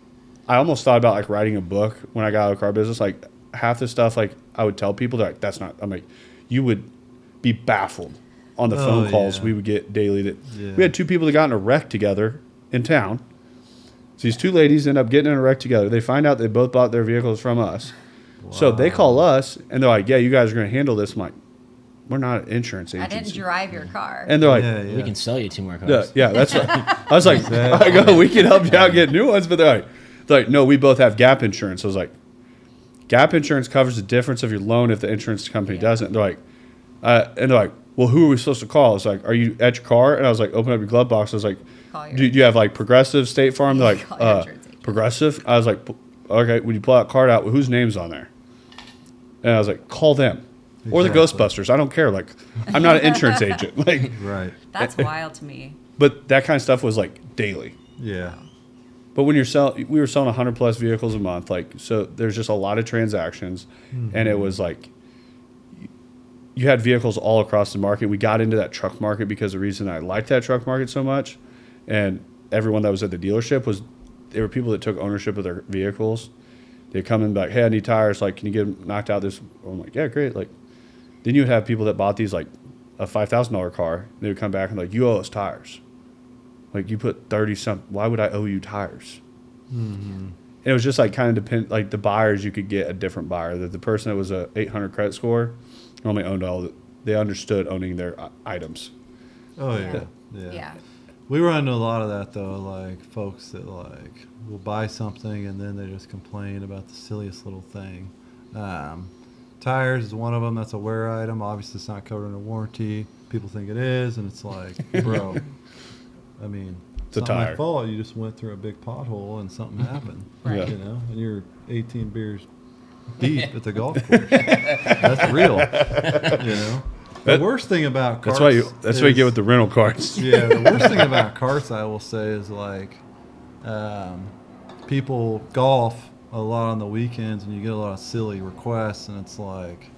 I almost thought about like writing a book when I got out of the car business. Like, half the stuff, like, I would tell people, they're like, that's not, I'm like, you would be baffled on the phone calls yeah. we would get daily. That Yeah. we had 2 people that got in a wreck together in town. So these 2 ladies end up getting in a wreck together. They find out they both bought their vehicles from us. So they call us and they're like, yeah, you guys are going to handle this. I'm like, we're not an insurance I agency. didn't drive your car. And they're like, Yeah, yeah. We can sell you 2 more yeah, cars. yeah, that's right. I was like, I go, we can help you out get new ones, but they're like, no, we both have gap insurance. I was like, gap insurance covers the difference of your loan if the insurance company doesn't. They're like, and they're like, well, who are we supposed to call? It's like, are you at your car? And I was like, open up your glove box. I was like, Call your- do you have like Progressive, State Farm? They're like, Call your insurance agent. Progressive? I was like, okay, when you pull that card out, whose name's on there? And I was like, call them. Or the Exactly. Ghostbusters. I don't care. Like, I'm not an insurance agent. Like, Right. That's wild to me. but that kind of stuff was like daily. Yeah. But when we were selling 100 plus vehicles a month, like, so there's just a lot of transactions, and it was like, you had vehicles all across the market. We got into that truck market because the reason I liked that truck market so much, and everyone that was at the dealership was, they were people that took ownership of their vehicles. They'd come in and be like, hey, I need tires. Like, can you get them knocked out this? I'm like, yeah, great. Like, then you would have people that bought these, like, a $5,000 car. They would come back and like, you owe us tires. Like, you put 30-something. Why would I owe you tires? And it was just like kind of depend. Like the buyers, you could get a different buyer. That the person that was a 800 credit score only owned they understood owning their items. Oh yeah. Yeah. Yeah. We run into a lot of that though, like folks that like will buy something and then they just complain about the silliest little thing. Tires is one of them. That's a wear item. Obviously, it's not covered under warranty. People think it is, and it's like, bro. I mean, It's a not my tire. fault. You just went through a big pothole and something happened. Right. Yeah. You know, and you're 18 beers deep at the golf course. That's real. You know. The worst thing about carts. That's why you get with the rental cars. Yeah, the worst thing about carts, I will say, is like people golf a lot on the weekends, and you get a lot of silly requests, and it's like,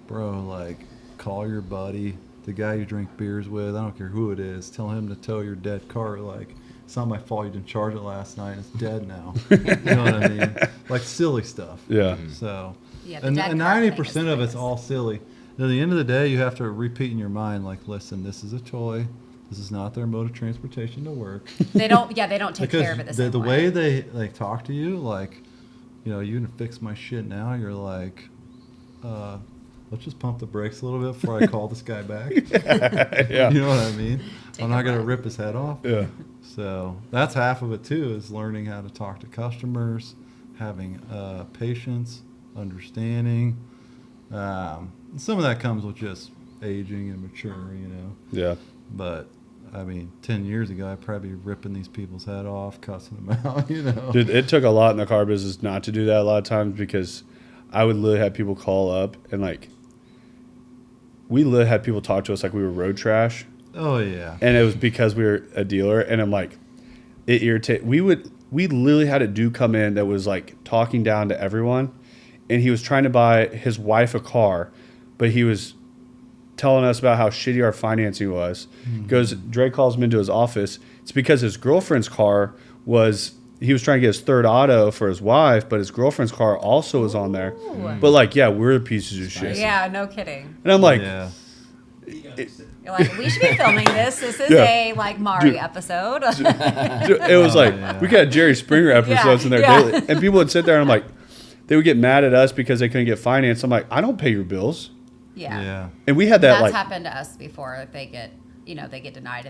bro, like, call your buddy, the guy you drink beers with. I don't care who it is. Tell him to tow your dead car. Like, it's not my fault you didn't charge it last night. It's dead now. You know what I mean? Like silly stuff. Yeah. So, Yeah, the and dead car 90% thing is of the it's all silly. And at the end of the day, you have to repeat in your mind, like, listen, this is a toy. This is not their mode of transportation to work. They don't. Yeah, they don't take Because care of it the same the way. way they like talk to you, like, you know, you can fix my shit now. You're like, let's just pump the brakes a little bit before I call this guy back. Yeah. You know what I mean? Take I'm not a gonna ride. rip his head off. Yeah. So that's half of it too, is learning how to talk to customers, having patience, understanding. Some of that comes with just aging and maturing, you know. Yeah. But I mean, 10 years ago, I'd probably be ripping these people's head off, cussing them out, you know. Dude, it took a lot in the car business not to do that a lot of times because I would literally have people call up and like, we literally had people talk to us like we were road trash. Oh yeah. And it was because we were a dealer, and I'm like, it irritated. We literally had a dude come in that was like talking down to everyone, and he was trying to buy his wife a car, but he was telling us about how shitty our financing was. Goes, Dre calls him into his office. It's because his girlfriend's car he was trying to get his third auto for his wife, but his girlfriend's car also was on there. Ooh. But like, yeah, we're pieces of shit. Yeah, no kidding. And I'm like, Yeah. You're like, we should be filming this. This is Yeah. a like Mari Dude. episode. Dude, it was like yeah. we got Jerry Springer episodes in there yeah. daily, and people would sit there and I'm like, they would get mad at us because they couldn't get financed. I'm like, I don't pay your bills, yeah. Yeah. and we had that That's like, happened to us before. They get denied,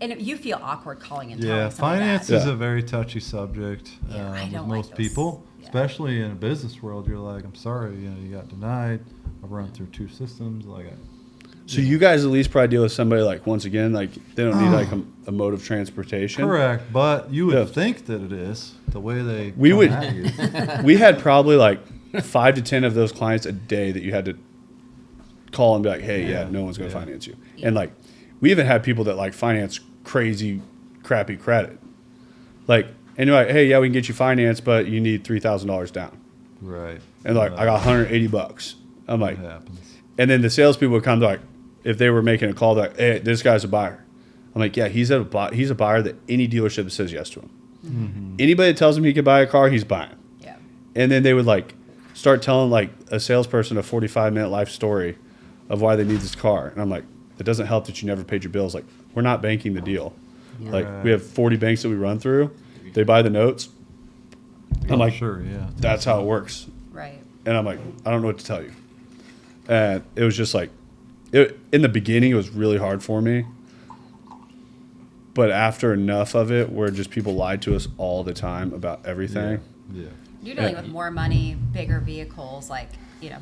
and you feel awkward calling and Yeah. telling someone Finance that. is Yeah. a very touchy subject Yeah, I with don't like most those. people, Yeah. especially in a business world. You're like, I'm sorry, you know, you got denied. I've run through 2 systems. Like, so you guys at least probably deal with somebody like once again like they don't need like a mode of transportation. correct, but you would Yeah. think that it is the way they We come would- at you. We had probably like 5 to 10 of those clients a day that you had to call and be like, hey, yeah, no one's going to Yeah. finance you. And like, we even had people that like finance crazy, crappy credit. Like, and you're like, hey, yeah, we can get you financed, but you need $3,000 down. Right. And like, I got $180. I'm like, It happens. and then the salespeople would come to like, if they were making a call, like, hey, this guy's a buyer. I'm like, yeah, he's a buyer that any dealership says yes to him. Mm-hmm. Anybody that tells him he can buy a car, he's buying. Yeah. And then they would like start telling like a salesperson a 45-minute life story of why they need this car. And I'm like, it doesn't help that you never paid your bills. Like, we're not banking the deal. Like, Right. we have 40 banks that we run through. They buy the notes. I'm like, sure, yeah. that's how it works. Right. And I'm like, I don't know what to tell you. And it was just like, in the beginning, it was really hard for me. But after enough of it, where just people lied to us all the time about everything. Yeah. You're dealing with more money, bigger vehicles. Like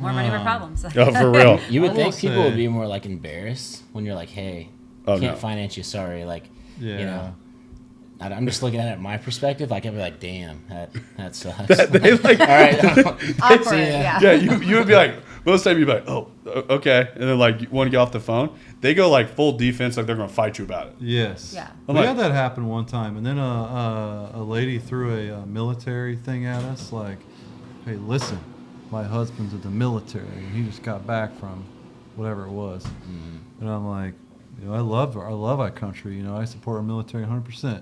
more money, more problems. Oh, for real. You would I think will people would say- be more like embarrassed when you're like, "Hey, Oh, can't no. finance you. Sorry." Like, Yeah. I'm just looking at it my perspective. Like, I'd be like, "Damn, that sucks." They like, All right. Awkward, See ya. yeah. yeah, you would be like, most time you'd be like, oh, okay, and then like you want to get off the phone. They go like full defense, like they're gonna fight you about it. Yes. Yeah. We I'm like- had that happen one time, and then a lady threw a military thing at us, like, "Hey, listen, my husband's in the military, and he just got back from whatever it was." And I'm like, I love our country. I support our military 100%.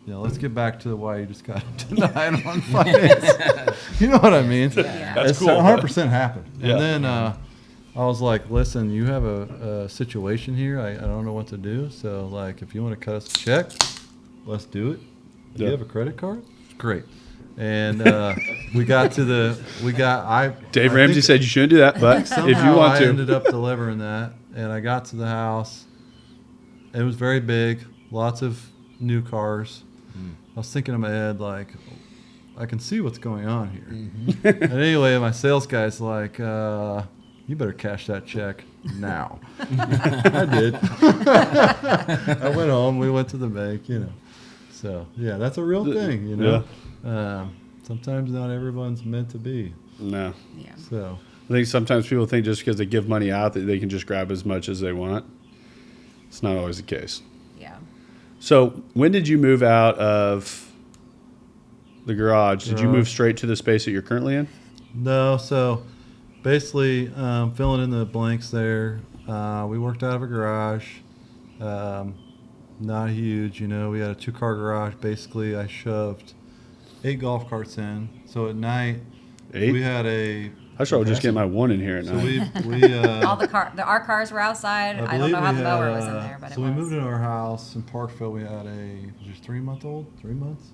Let's get back to why you just got denied on finance. You know what I mean? Yeah. That's It's cool. 100% happened. Yeah. And then I was like, listen, you have a situation here. I don't know what to do. So, like, if you want to cut us a check, let's do it. Do Yeah. you have a credit card? Great. And we got to Dave I Ramsey think said you shouldn't do that, but if you somehow want I to, ended up delivering that, and I got to the house. It was very big, lots of new cars. I was thinking in my head, like, I can see what's going on here. And anyway, my sales guy's like, you better cash that check now. I did. I went home. We went to the bank, So, yeah, that's a real thing, sometimes not everyone's meant to be. no. Yeah. So, I think sometimes people think just because they give money out that they can just grab as much as they want. It's not always the case. Yeah. So when did you move out of the garage? Did you move straight to the space that you're currently in? no, so basically, filling in the blanks there, we worked out of a garage. Not huge, we had a 2-car garage. Basically, I shoved 8 golf carts in. So at night, 8? we had a. I should have just get my one in here at So night. All our cars were outside. I don't know how the mower was in there, but so it we was. moved into our house in Parkville. We had was 3-month-old? 3 months?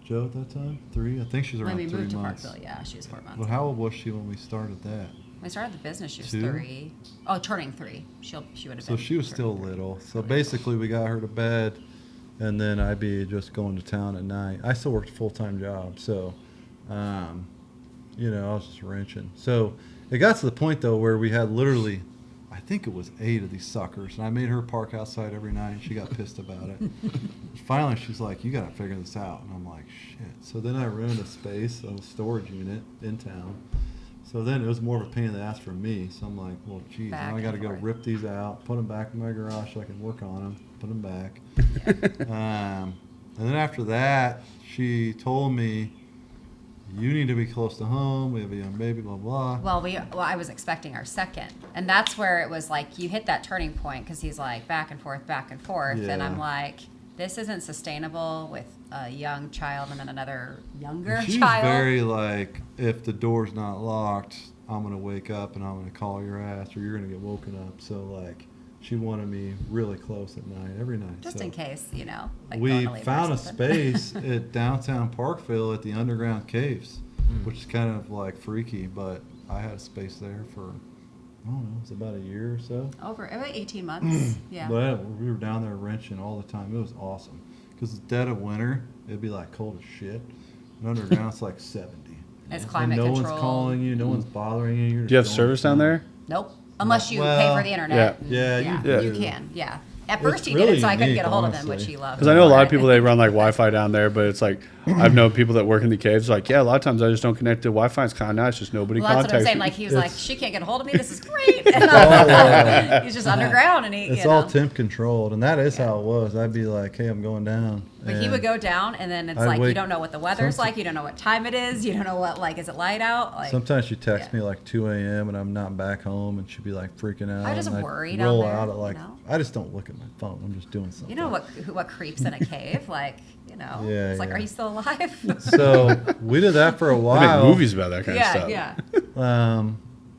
Joe at that time? 3? I think she was around When we 3 moved to months. Parkville, yeah, she was 4 months. But how old was she when we started that? When I started the business, she was 2? 3. Oh, turning 3. She would have So been. she was still turning 3. little. So basically, we got her to bed, and then I'd be just going to town at night. I still worked a full-time job, so, I was just wrenching. So it got to the point, though, where we had literally, I think it was 8 of these suckers, and I made her park outside every night, and she got pissed about it. Finally, she's like, you got to figure this out. And I'm like, shit. So then I rented a space, a storage unit in town. So then it was more of a pain in the ass for me. So I'm like, well, geez, Back now I got to and go forth. rip these out, put them back in my garage so I can work on them, put them back. And then after that, she told me, you need to be close to home. We have a young baby, blah, blah. Well, I was expecting our second, and that's where it was like you hit that turning point because he's like back and forth, and Yeah. I'm like, this isn't sustainable with a young child and then another younger She's child. very like, if the door's not locked, I'm going to wake up and I'm going to call your ass or you're going to get woken up. So, like, she wanted me really close at night, every night. Just So in case, like going we to labor or found a something. space at downtown Parkville at the underground caves, which is kind of like freaky, but I had a space there for, I don't know, it's about a year or so. Over about 18 months. Yeah. But we were down there wrenching all the time. It was awesome. Because the dead of winter, it'd be like cold as shit. And underground, it's like 70. It's And climate no controlled. one's calling you. No one's bothering you. You're just Do you have going service down there? Nope. Unless you Well, pay for the internet. yeah, you do. You can. Yeah. At It's first he really did it, so I couldn't unique, get a hold of him, which honestly. he loved. Because I know a lot of But- people, they run like Wi-Fi down there, but it's like, I've known people that work in the caves, like, yeah, a lot of times I just don't connect to Wi-Fi. It's kind of nice, just nobody Well, that's what I'm contacts saying. you. Like he was like, It's- she can't get a hold of me. This is great. And he's just underground, and he. It's you all know. temp controlled, and that is how it was. I'd be like, "Hey, I'm going down." But he and would go down, and then it's I'd like you wake- don't know what the weather's Somet- like. You don't know what time it is. You don't know what is it light out? Like Sometimes she'd text Yeah. me like 2 a.m. and I'm not back home, and she'd be like freaking out. I just and I'd worry down roll there, out at you like know? I just don't look at my phone. I'm just doing something. you know what creeps in a cave? Like Yeah, it's like, yeah. are you still alive? So we did that for a They while. make movies about that kind of yeah, stuff. yeah.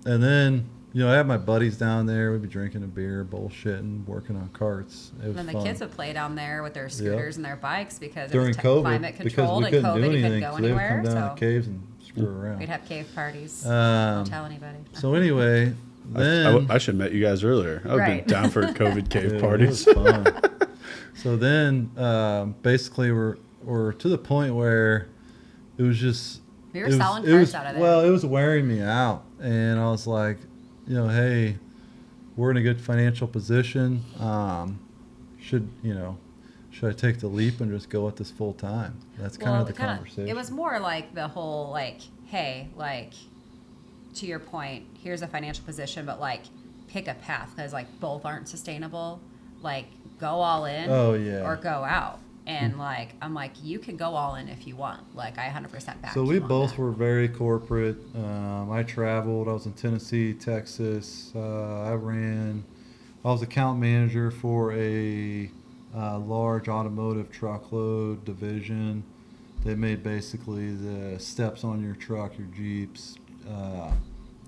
And then I had my buddies down there. We'd be drinking a beer, bullshitting, working on carts. It was And then the fun. kids would play down there with their scooters and their bikes because during it was COVID climate because controlled we and couldn't COVID do you anything. couldn't go So they would anywhere. come down So the caves and screw around. we'd have cave parties. Um, Don't tell anybody. So anyway, then I should have met you guys earlier. I would have Right. been down for COVID cave Dude, parties. It was fun. So then, basically, we're to the point where it was just We were selling cars out of there. Well, it was wearing me out, and I was like, hey, we're in a good financial position. Should I take the leap and just go at this full time? That's kind of the conversation. It was more like the whole hey, to your point, here's a financial position, but pick a path because both aren't sustainable. Go all in, or go out. And I'm you can go all in if you want. I 100% back. So we both were very corporate. I traveled. I was in Tennessee, Texas. I was account manager for a large automotive truckload division. They made basically the steps on your truck, your Jeeps,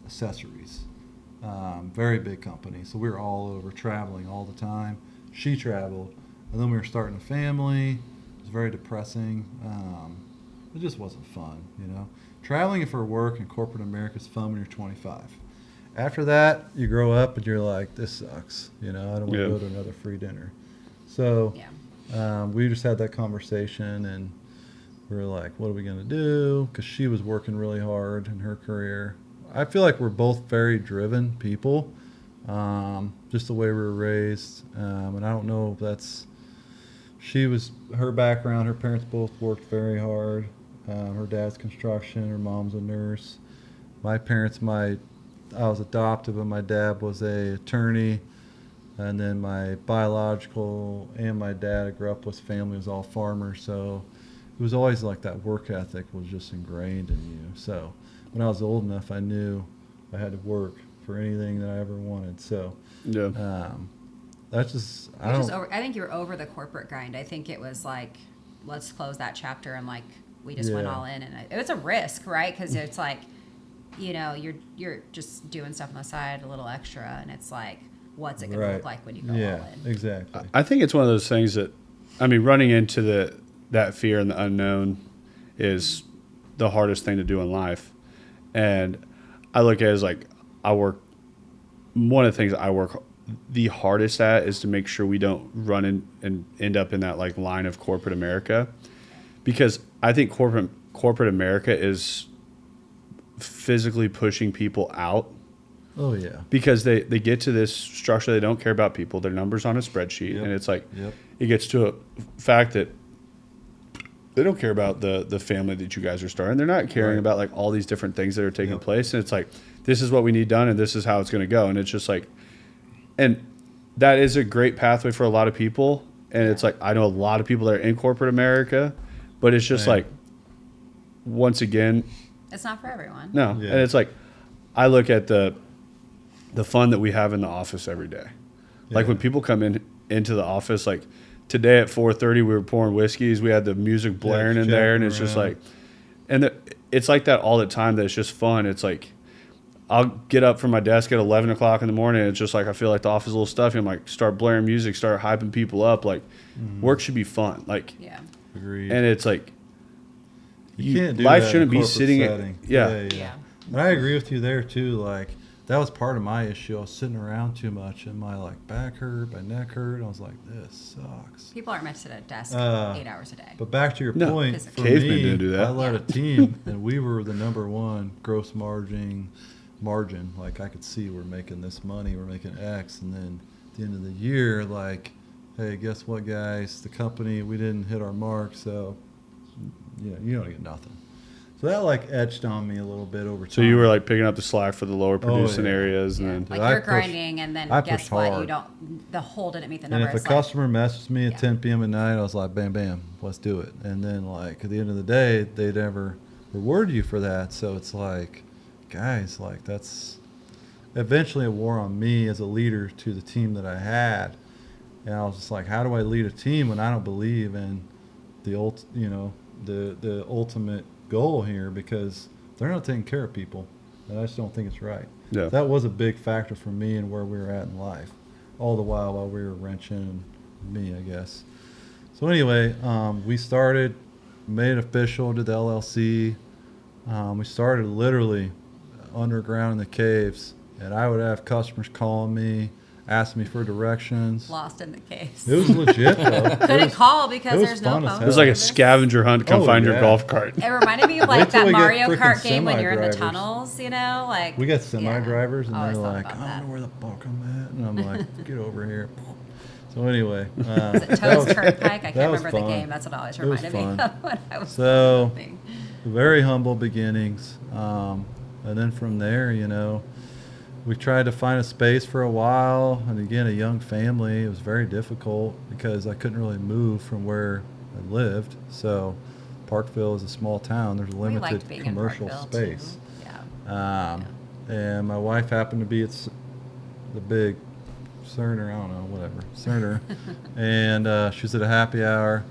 accessories. Very big company. So we were all over, traveling all the time. She traveled. And then we were starting a family. It was very depressing. It just wasn't fun, Traveling for work in corporate America is fun when you're 25. After that, you grow up and you're like, this sucks. I don't want to go to another free dinner. So we just had that conversation, and we were like, what are we going to do? Because she was working really hard in her career. I feel like we're both very driven people, just the way we were raised. And I don't know if that's... her background, her parents both worked very hard. Her dad's construction, her mom's a nurse. My parents, I was adopted, but my dad was a attorney. And then my biological and my dad, I grew up with family, was all farmers. So it was always that work ethic was just ingrained in you. So when I was old enough, I knew I had to work for anything that I ever wanted. So that's just, I think you were over the corporate grind. I think it was let's close that chapter, and we just went all in, and it was a risk, right? Because it's you're just doing stuff on the side, a little extra, and it's what's it going to look like when you go all in? Yeah, exactly. I think it's one of those things that, running into that fear and the unknown is the hardest thing to do in life. And I look at it as one of the things I work the hardest at is to make sure we don't run in and end up in that line of corporate America, because I think corporate America is physically pushing people out. Oh yeah. Because they get to this structure, they don't care about people, their numbers on a spreadsheet, and it's it gets to a fact that they don't care about the family that you guys are starting. They're not caring about all these different things that are taking place, and it's this is what we need done, and this is how it's going to go, and it's just and that is a great pathway for a lot of people, and it's I know a lot of people that are in corporate America, but it's just once again, it's not for everyone. No, and it's I look at the fun that we have in the office every day. When people come into the office, today at 4:30 we were pouring whiskeys, we had the music blaring in there, and it's just it's that all the time, that it's just fun. It's I'll get up from my desk at 11 o'clock in the morning, and it's just I feel the office is a little stuffy. I'm start blaring music, start hyping people up. Work should be fun. Agreed. And it's you can't do life that shouldn't in be sitting setting. Yeah. And I agree with you there too. That was part of my issue. I was sitting around too much, and my back hurt, my neck hurt. And I was like, this sucks. People aren't meant to sit at a desk 8 hours a day. But back to your point, for cavemen me, didn't do that. I led a team, and we were the number one gross margin. I could see we're making this money, we're making X, and then at the end of the year, hey, guess what, guys? The company, we didn't hit our mark, so you don't get nothing. So that etched on me a little bit over time. So you were picking up the slack for the lower producing areas, and then you're grinding, and then guess what? Hard. You don't. The hole didn't meet the number. And if a customer messages me at 10 p.m. at night, I was like, bam, bam, let's do it. And then at the end of the day, they never reward you for that. So it's guys, that's eventually a war on me as a leader to the team that I had. And I was just how do I lead a team when I don't believe in the ultimate goal here, because they're not taking care of people, and I just don't think it's right. Yeah. That was a big factor for me and where we were at in life, all the while we were wrenching me, I guess. So anyway, we started, made it official, did the LLC. We started literally underground in the caves, and I would have customers calling me asked me for directions. Lost in the case. It was legit though. Couldn't call because it was there's no fun as phone. hell. It was like a service. scavenger hunt. Come Oh, find your yeah. golf cart. It reminded me of like Wait till that we get Mario freaking Kart game when you're in the semi-drivers. tunnels, you know, like We got semi-drivers, and Always they're thought like, about I that. don't know where the fuck I'm at. And I'm like, get over here. So anyway. Is it Toad's Turnpike? I that can't was remember the fun. game. That's what always It was reminded me fun. of when I was So, playing. very humble beginnings. And then from there, you know, we tried to find a space for a while. And again, a young family. It was very difficult because I couldn't really move from where I lived. So Parkville is a small town. There's We liked limited being commercial in Parkville, space. Too. Yeah. And my wife happened to be at the big Cerner, I don't know, whatever, Cerner. And she was at a happy hour.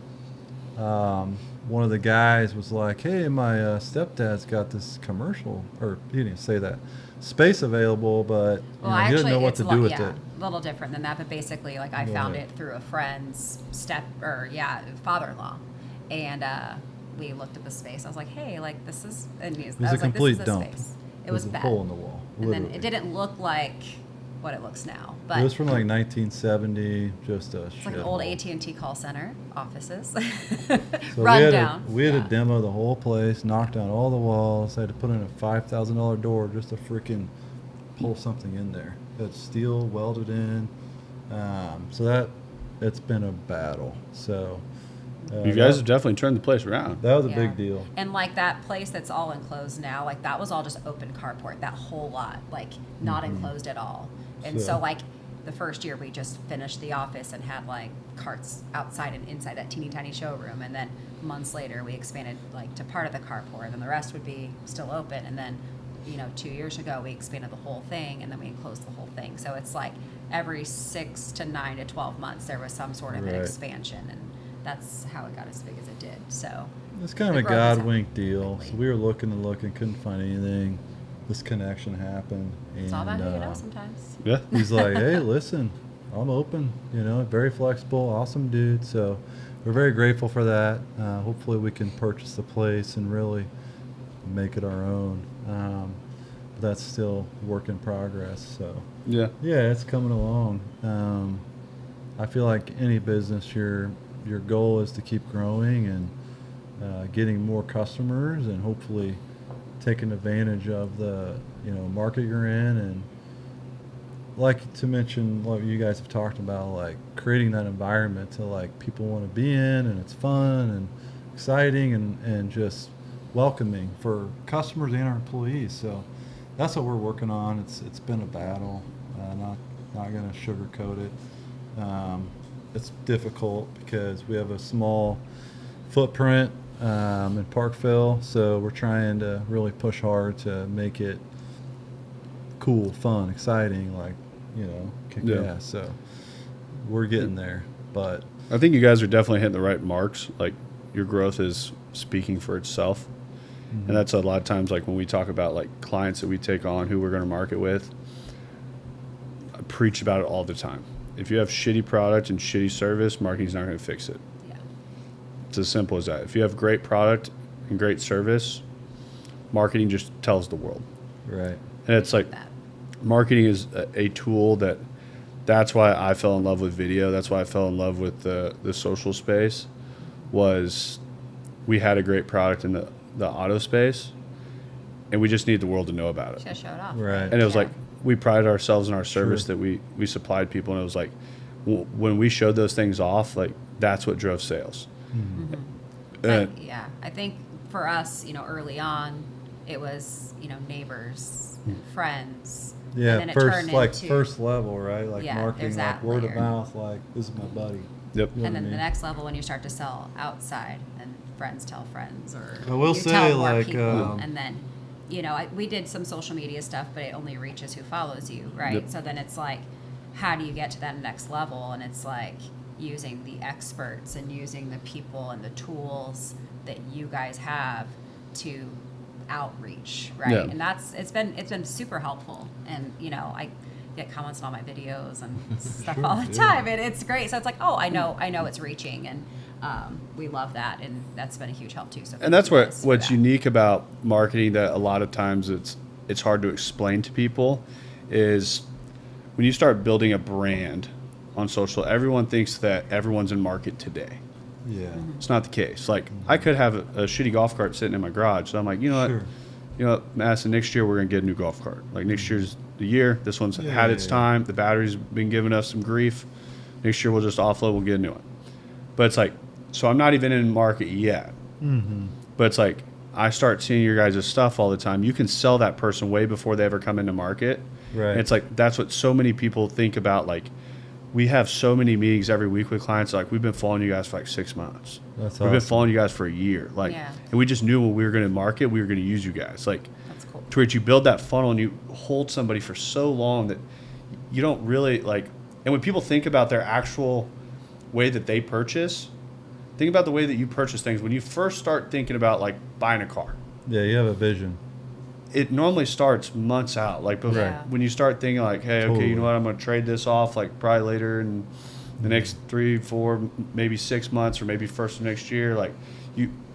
One of the guys was like, hey, my stepdad's got this commercial, or he didn't say that, space available, but Well, he actually, didn't know what to do with it. A little different than that, but basically, like I Go found ahead. it through a friend's father-in-law, and we looked at the space. I was like, hey, like this is, and he was, It was I a was like, complete this is a dump. space. It It was was a bad. hole in the wall, And then literally. it didn't look like what it looks now, but It was from like 1970, just a it's like an shithole. old AT&T call center offices, So run down. we had Yeah. to demo the whole place, knock down all the walls. I had to put in a $5,000 door just to freaking pull something in there. It's steel welded in. So it's been a battle. So You guys have definitely turned the place around. that was a Yeah. big deal. And like that place that's all enclosed now, like that was all just open carport, that whole lot, like not enclosed at all. And so So- like the first year we just finished the office and had like carts outside and inside that teeny tiny showroom. And then months later we expanded like to part of the carport, and then the rest would be still open. And then, 2 years ago we expanded the whole thing, and then we enclosed the whole thing. So it's like every 6 to 9 to 12 months there was some sort of an Right. expansion, and that's how it got as big as it did. So It's kind of the a growth has God wink happened deal. quickly. So we were looking and looking, couldn't find anything. This connection happened. It's all about who you know uh, sometimes. Yeah. he's like, hey, listen, I'm open, very flexible, awesome dude. So we're very grateful for that. Hopefully we can purchase the place and really make it our own. But that's still work in progress. So Yeah. yeah, it's coming along. I feel like any business, your goal is to keep growing and getting more customers, and hopefully taking advantage of the market you're in, and like to mention what you guys have talked about, like creating that environment to like people want to be in, and it's fun and exciting and just welcoming for customers and our employees. So that's what we're working on. It's been a battle. Not gonna sugarcoat it. It's difficult because we have a small footprint in Parkville, so we're trying to really push hard to make it cool, fun, exciting, like kick Yeah. ass. So we're getting there, but I think you guys are definitely hitting the right marks. Like your growth is speaking for itself. And that's a lot of times like when we talk about like clients that we take on who we're going to market with, I preach about it all the time. If you have shitty product and shitty service, marketing's not going to fix it. Yeah. It's as simple as that. If you have great product and great service, marketing just tells the world. right. And it's like That. marketing is a tool that's why I fell in love with video. That's why I fell in love with the social space, was we had a great product in the auto space, and we just need the world to know about it. Should show it off. Right. And it was Yeah. like we prided ourselves in our service Sure. that we supplied people, and it was like when we showed those things off, like that's what drove sales. But, yeah, I think for us, early on, it was, neighbors, and friends. Yeah, and then it turned into, first level, right? Like Yeah, marketing, there's like that word layer. of mouth, like this is my buddy. Yep. You know and what I then the mean? next level when you start to sell outside, and friends tell friends, or I will you say, tell more like, people, and then, we did some social media stuff, but it only reaches who follows you, right? Yep. So then it's like, how do you get to that next level? And it's like using the experts and using the people and the tools that you guys have to outreach, right? Yeah. And it's been super helpful. And I get comments on all my videos and stuff Sure, all the yeah. time, and it's great. So it's like, oh, I know it's reaching, and we love that, and that's been a huge help too. So And that's thank you guys for what's that. unique about marketing that a lot of times it's hard to explain to people is when you start building a brand on social, everyone thinks that everyone's in market today. Yeah. It's not the case. Like, I could have a shitty golf cart sitting in my garage. So I'm like, you know what? Sure. You know what, Madison, next year we're going to get a new golf cart. Like, next year's the year. This one's had its time. The battery's been giving us some grief. Next year we'll just offload. We'll get a new one. But it's like, so I'm not even in market yet. But it's like, I start seeing your guys' stuff all the time. You can sell that person way before they ever come into market. Right. And it's like, that's what so many people think about. Like, we have so many meetings every week with clients. Like, we've been following you guys for like 6 months. That's We've been awesome. following you guys for a year. Like, Yeah. and we just knew when we were going to market, we were going to use you guys. Like, That's cool. to where you build that funnel and you hold somebody for so long that you don't really like. And when people think about their actual way that they purchase, think about the way that you purchase things. When you first start thinking about like buying a car, Yeah, you have a vision. it normally starts months out. Like before, Yeah. when you start thinking like, hey, okay, Totally. you know what, I'm going to trade this off like probably later in the next 3, 4, maybe 6 months, or maybe first of next year. Like,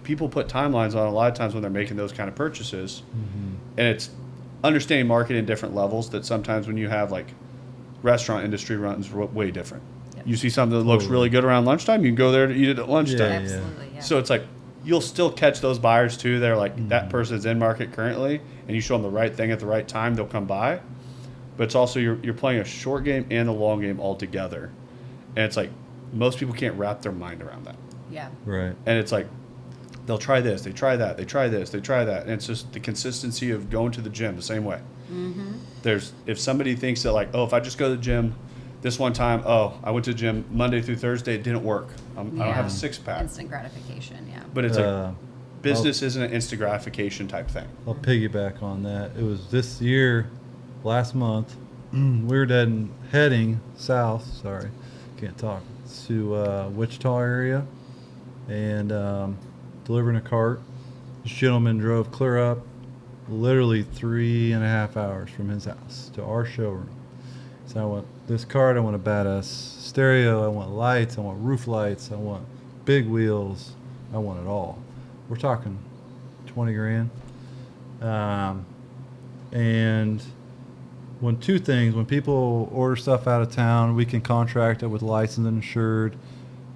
people put timelines on a lot of times when they're making those kind of purchases, and it's understanding market in different levels. That sometimes when you have like restaurant industry runs way different. Yep. You see something that looks really good around lunchtime, you can go there to eat it at lunchtime. Yeah. Absolutely, yeah. So it's like you'll still catch those buyers too. They're like, that person's in market currently, and you show them the right thing at the right time, they'll come by. But it's also you're playing a short game and a long game all together, and it's like most people can't wrap their mind around that. Yeah. Right. And it's like they'll try this, they try that, they try this, they try that, and it's just the consistency of going to the gym the same way. There's if somebody thinks that like, oh, if I just go to the gym this one time, oh, I went to the gym Monday through Thursday, it didn't work. I don't have a six pack. Instant gratification, yeah. But it's like Uh, business isn't an instant gratification type thing. I'll piggyback on that. It was this year, last month, we were heading south, sorry, can't talk, to Wichita area, and delivering a cart. This gentleman drove clear up, literally 3.5 hours from his house to our showroom. So I want this cart, I want a badass stereo, I want lights, I want roof lights, I want big wheels, I want it all. We're talking 20 grand. And when people order stuff out of town, we can contract it with licensed and insured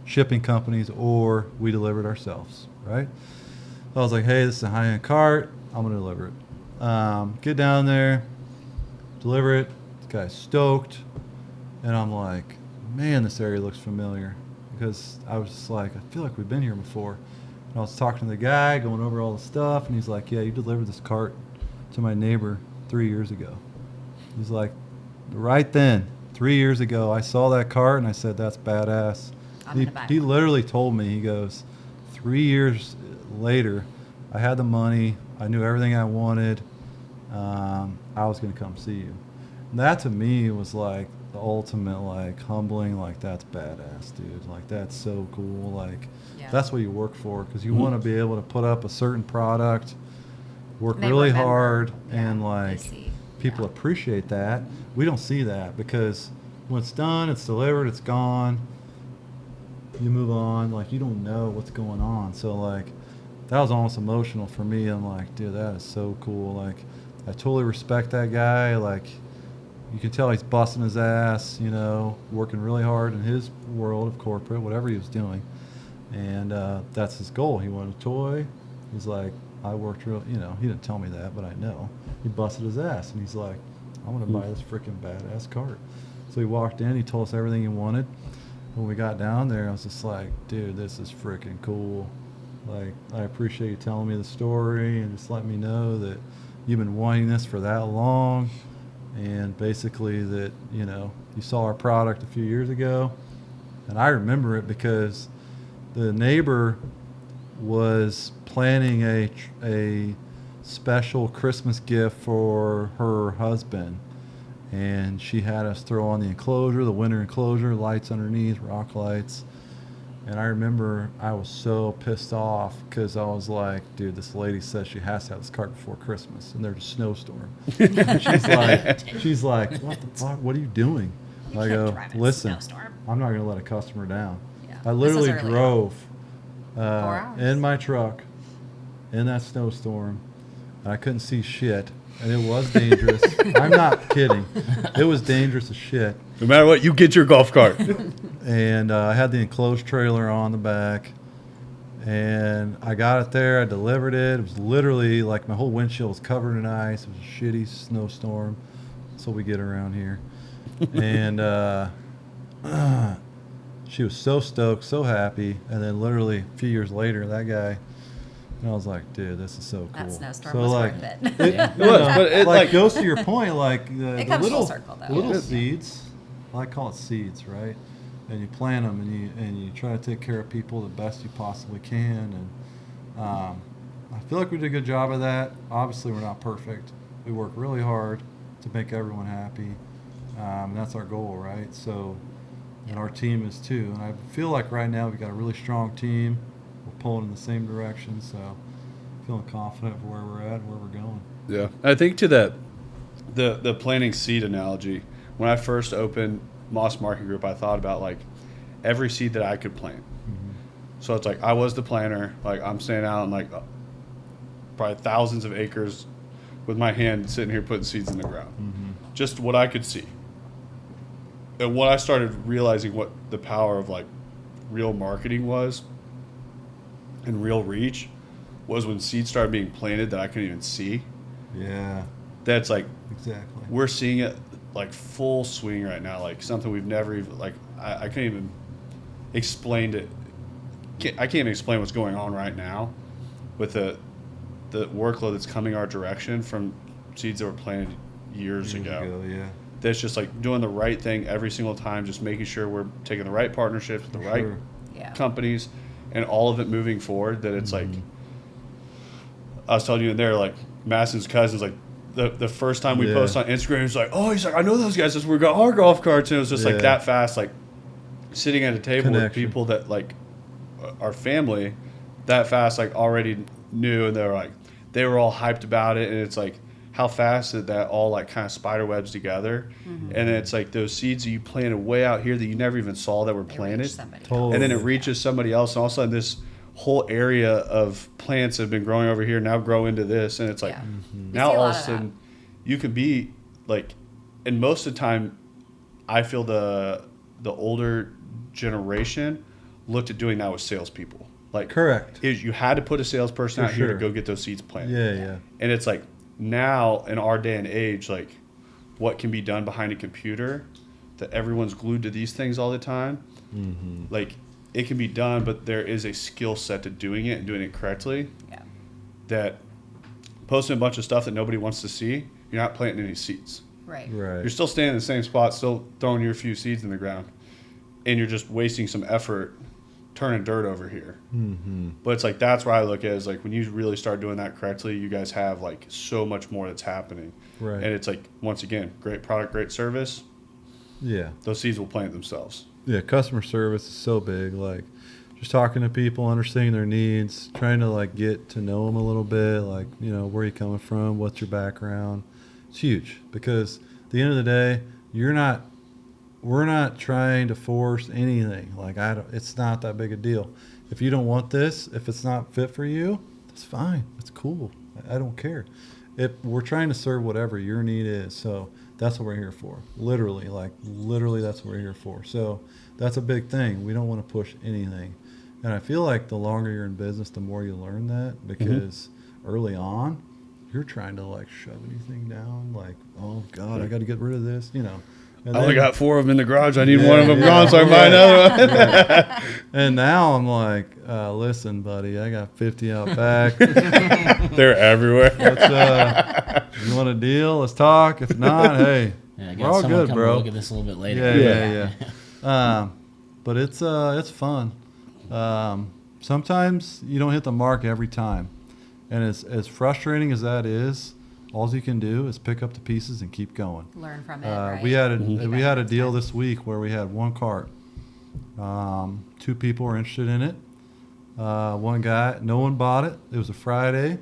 shipping companies, or we deliver it ourselves, right? So I was like, hey, this is a high-end cart, I'm gonna deliver it. Get down there, deliver it, this guy's stoked, and I'm like, man, this area looks familiar, because I was just like, I feel like we've been here before. And I was talking to the guy, going over all the stuff, and he's like, yeah, you delivered this cart to my neighbor 3 years ago. He's like, right then, 3 years ago, I saw that cart, and I said, that's badass. I'm gonna buy He one. literally told me, he goes, 3 years later, I had the money, I knew everything I wanted, I was going to come see you. And that to me was like the ultimate, like, humbling, like, that's badass, dude. Like, that's so cool. Like, Yeah. that's what you work for, because you want to be able to put up a certain product, work They really remember. hard, Yeah, and they like see. people Yeah. appreciate that. We don't see that, because when it's done, it's delivered, it's gone. You move on, like, you don't know what's going on. So like, that was almost emotional for me. I'm like, dude, that is so cool. Like, I totally respect that guy. Like, you can tell he's busting his ass, you know, working really hard in his world of corporate, whatever he was doing. And that's his goal. He wanted a toy. He's like, I worked real, you know, he didn't tell me that, but I know. He busted his ass, and he's like, I want to buy this freaking badass cart. So he walked in, he told us everything he wanted. When we got down there, I was just like, dude, this is freaking cool. Like, I appreciate you telling me the story and just letting me know that you've been wanting this for that long. And basically that, you know, you saw our product a few years ago. And I remember it because the neighbor was planning a special Christmas gift for her husband. And she had us throw on the enclosure, the winter enclosure, lights underneath, rock lights. And I remember I was so pissed off because I was like, dude, this lady says she has to have this cart before Christmas, and there's a snowstorm. she's like, what the fuck? What are you doing? You I can't go, drive in a listen, snowstorm. I'm not going to let a customer down. Yeah. I This was literally early on. drove 4 hours. in my truck in that snowstorm, and I couldn't see shit. and it was dangerous. I'm not kidding. It was dangerous as shit. No matter what, you get your golf cart. And I had the enclosed trailer on the back, and I got it there. I delivered it. It was literally like my whole windshield was covered in ice. It was a shitty snowstorm. That's what we get around here. And she was so stoked, so happy. And then literally a few years later, that guy, and I was like, dude, this is so cool. That snowstorm so was like, worth it. It was, but it like like goes to your point, like the comes full little, circle, though. little Yeah. seeds. I call it seeds, right? And you plant them, and you try to take care of people the best you possibly can. And I feel like we did a good job of that. Obviously, we're not perfect. We work really hard to make everyone happy. And that's our goal, right? So, and our team is too. And I feel like right now we've got a really strong team. We're pulling in the same direction. So, feeling confident of where we're at and where we're going. Yeah, I think to that, the planting seed analogy. When I first opened Moss Marketing Group, I thought about like every seed that I could plant. Mm-hmm. So it's like I was the planter. Like I'm standing out in like probably thousands of acres with my hand sitting here putting seeds in the ground. Mm-hmm. Just what I could see. And when I started realizing what the power of like real marketing was and real reach was when seeds started being planted that I couldn't even see. Yeah, That's like exactly. we're seeing it like full swing right now, like something we've never even like I couldn't even explain it. I can't even explain what's going on right now with the workload that's coming our direction from seeds that were planted years ago. Yeah. That's just like doing the right thing every single time, just making sure we're taking the right partnerships with the right Sure. Yeah. companies and all of it moving forward. That it's like I was telling you in there, like Madison's cousins, like the first time we Yeah. post on Instagram, he's like, oh, he's like, I know those guys. We got our golf carts, and it was just like Yeah. that fast, like sitting at a table with Connection. people that like our family that fast, like already knew, and they were all hyped about it, and it's like how fast that all like kind of spider webs together, and then it's like those seeds that you planted way out here that you never even saw that were They planted, reach somebody. Totally. and then it reaches somebody else, and all of a sudden this whole area of plants that have been growing over here now grow into this, and it's like Yeah. now We see a all lot of a of sudden you can be like, and most of the time I feel the older generation looked at doing that with salespeople. Like Correct. you had to put a salesperson For out here to sure. go get those seeds planted. Yeah. And it's like now in our day and age, like what can be done behind a computer, that everyone's glued to these things all the time. Mm-hmm. Like it can be done, but there is a skill set to doing it and doing it correctly. Yeah. That posting a bunch of stuff that nobody wants to see, you're not planting any seeds. Right. Right. You're still standing in the same spot, still throwing your few seeds in the ground, and you're just wasting some effort turning dirt over here. Mm-hmm. But it's like that's where I look at it, is like when you really start doing that correctly, you guys have like so much more that's happening. Right. And it's like once again, great product, great service. Yeah. Those seeds will plant themselves. Yeah. Customer service is so big. Like just talking to people, understanding their needs, trying to like get to know them a little bit. Like, you know, where are you coming from? What's your background? It's huge because at the end of the day, we're not trying to force anything. Like it's not that big a deal. If you don't want this, if it's not fit for you, that's fine. It's cool. I don't care. If we're trying to serve whatever your need is, so that's what we're here for. Literally, that's what we're here for. So that's a big thing. We don't want to push anything. And I feel like the longer you're in business, the more you learn that, because early on, you're trying to like shove anything down. Like, oh God, I got to get rid of this, you know. And I only then- got 4 of them in the garage. I need Yeah, one of them yeah, gone, so I can buy another one. And now I'm like, listen, buddy, I got 50 out back. They're everywhere. Let's, you want a deal? Let's talk. If not, hey, Yeah, I we're got all someone good, come bro. look at this a little bit later. Yeah. But it's fun. Sometimes you don't hit the mark every time, and as frustrating as that is, all you can do is pick up the pieces and keep going. Learn from it. Right? We had Keep we it had a next deal time. this week where we had one cart. 2 people were interested in it. One guy, no one bought it. It was a Friday.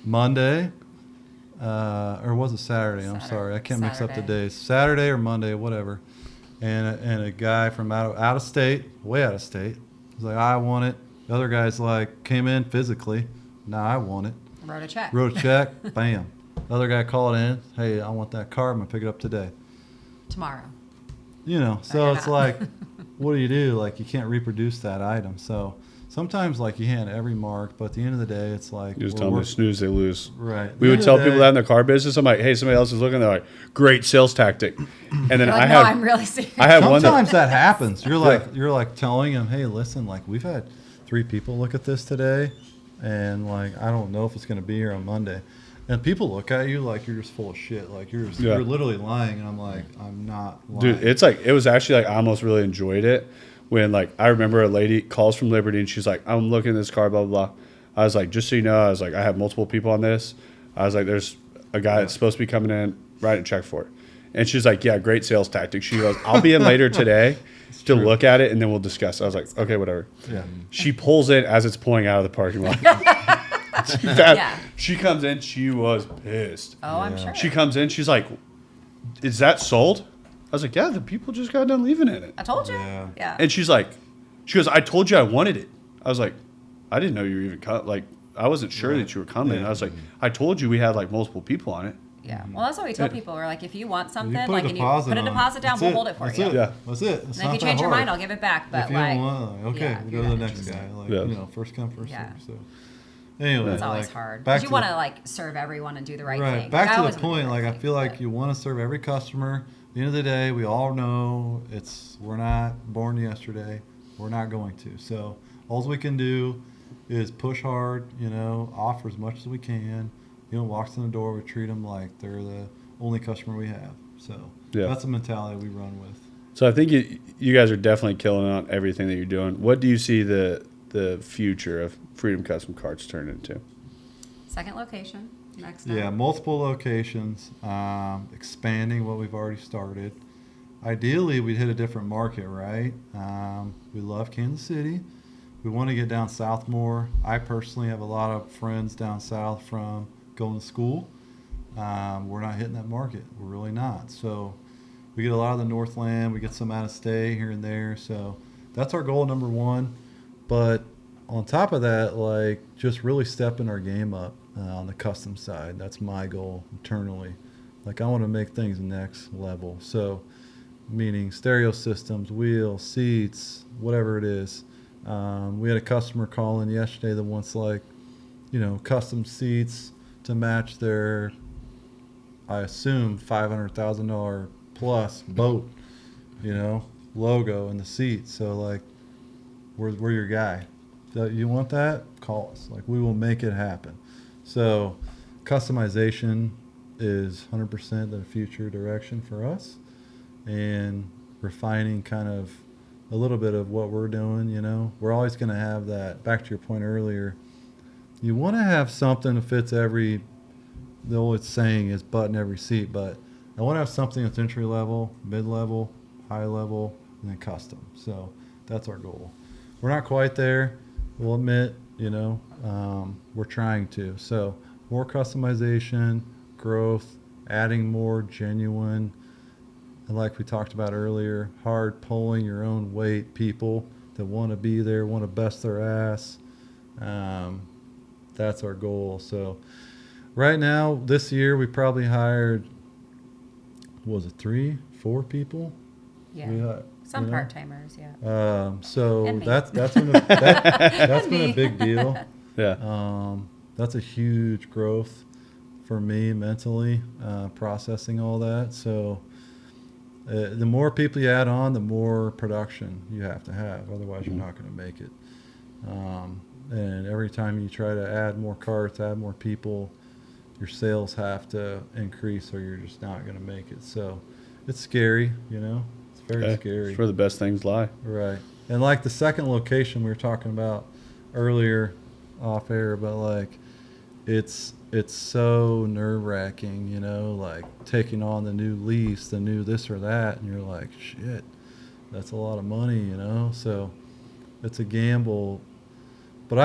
Monday, or was it Saturday? I'm sorry, I can't mix up the Saturday. days. Saturday or Monday, whatever. And a guy from out of state, way out of state, was like, I want it. The other guy's like, came in physically. Now I want it. Wrote a check. Wrote a check, bam. The other guy called in, hey, I want that car. I'm going to pick it up today. Tomorrow. You know, so you're it's not. like, what do? Like, you can't reproduce that item. So sometimes, like, you hand every mark, but at the end of the day, it's like, You just tell them they snooze, they lose. right. We would tell people that in the car business. I'm like, hey, somebody else is looking. They're like, great sales tactic. And then You're like, I no, have, I'm really serious. I have one. Sometimes that happens. You're like telling them, hey, listen, like, we've had 3 people look at this today, and like, I don't know if it's going to be here on Monday. And people look at you like you're just full of shit. Like you're literally lying. And I'm like, I'm not lying. Dude, it's like, it was actually like, I almost really enjoyed it when, like, I remember a lady calls from Liberty and she's like, I'm looking at this car, blah, blah, blah. I was like, just so you know, I was like, I have multiple people on this. I was like, there's a guy that's supposed to be coming in, writing a check for it. And she's like, yeah, great sales tactic. She goes, I'll be in later today to look at it and then we'll discuss. I was like, okay, whatever. Yeah. She pulls in as it's pulling out of the parking lot. Yeah. She comes in, she was pissed. Oh, I'm sure. She comes in, she's like, is that sold? I was like, yeah, the people just got done leaving in it. I told you. Yeah. Yeah. And she goes, I told you I wanted it. I was like, I didn't know you were even like, I wasn't sure that you were coming. Yeah. I was like, I told you we had like multiple people on it. Yeah. Well, that's what we tell people. We're like, if you want something, You put like, a and you put a on deposit down, That's we'll it. hold it for That's you. It. Yeah. That's it. It's And if not you that change your hard. mind, I'll give it back. But If you like, don't want, okay, yeah, if we'll you're go to the not next guy. Like, Yeah. you know, first come, first Yeah. serve. So anyway, it's always like, hard. back Because you to want the- to like serve everyone and do the right Right. thing. Back I to always the wanna do point, the like right I thing, feel like but- you want to serve every customer. At the end of the day, we all know we're not born yesterday. We're not going to. So all we can do is push hard, you know, offer as much as we can. You know, walks in the door, we treat them like they're the only customer we have. So Yeah. that's the mentality we run with. So I think you guys are definitely killing on everything that you're doing. What do you see the future of Freedom Custom Carts turn into? Second location. Next. Yeah, up. multiple locations, expanding what we've already started. Ideally, we'd hit a different market, right? We love Kansas City. We want to get down south more. I personally have a lot of friends down south from going to school. We're not hitting that market. We're really not. So we get a lot of the Northland. We get some out of state here and there. So that's our goal, number one. But on top of that, like just really stepping our game up on the custom side. That's my goal internally. Like I want to make things next level. So meaning stereo systems, wheels, seats, whatever it is. We had a customer call in yesterday that wants like, you know, custom seats to match their, I assume, $500,000 plus boat, you know, logo in the seat. So like, we're your guy. So you want that? Call us. Like we will make it happen. So customization is 100% the future direction for us, and refining kind of a little bit of what we're doing. You know, we're always going to have that. Back to your point earlier, you want to have something that fits every. The old saying is button every seat, but I want to have something that's entry level, mid level, high level, and then custom. So that's our goal. We're not quite there. We'll admit, you know, we're trying to. So more customization, growth, adding more genuine, and like we talked about earlier, hard pulling your own weight people that want to be there, want to bust their ass. That's our goal. So right now, this year, we probably hired, what was it, 3-4 people? Yeah. We, Some you know? part timers. Yeah. So And me. that's been that's been me. a big deal. Yeah. That's a huge growth for me mentally, processing all that. So the more people you add on, the more production you have to have. Otherwise, you're not going to make it. And every time you try to add more carts, add more people, your sales have to increase, or you're just not going to make it. So it's scary, you know. It's very scary. It's where the best things lie. Right. And like the second location we were talking about earlier off air, but like it's so nerve-wracking, you know, like taking on the new lease, the new this or that, and you're like, shit, that's a lot of money, you know. So it's a gamble. But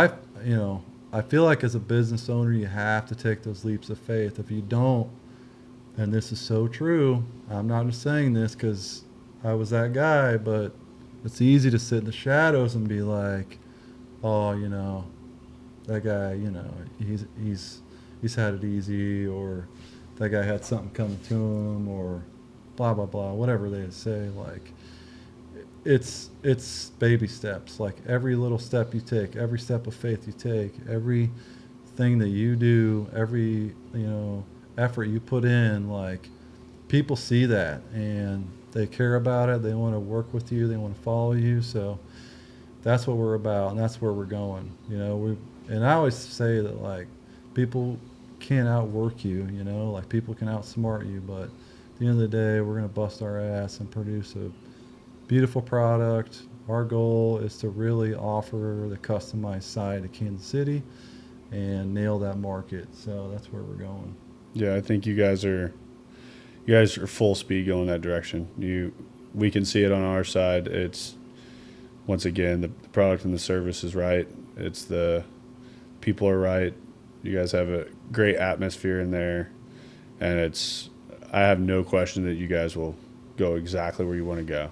I feel like as a business owner, you have to take those leaps of faith. If you don't, and this is so true, I'm not just saying this because I was that guy, but it's easy to sit in the shadows and be like, oh, you know, that guy, you know, he's he's had it easy, or that guy had something coming to him, or blah blah blah, whatever they say. Like, it's baby steps. Like, every little step you take, every step of faith you take, every thing that you do, every effort you put in, like, people see that and they care about it. They want to work with you. They want to follow you. So that's what we're about, and that's where we're going. And I always say that, like, people can't outwork you. Like, people can outsmart you, but at the end of the day, we're gonna bust our ass and produce a beautiful product. Our goal is to really offer the customized side to Kansas City and nail that market. So that's where we're going. Yeah, I think you guys are full speed going that direction. We can see it on our side. It's, once again, the product and the service is right. It's the people are right. You guys have a great atmosphere in there, and I have no question that you guys will go exactly where you want to go.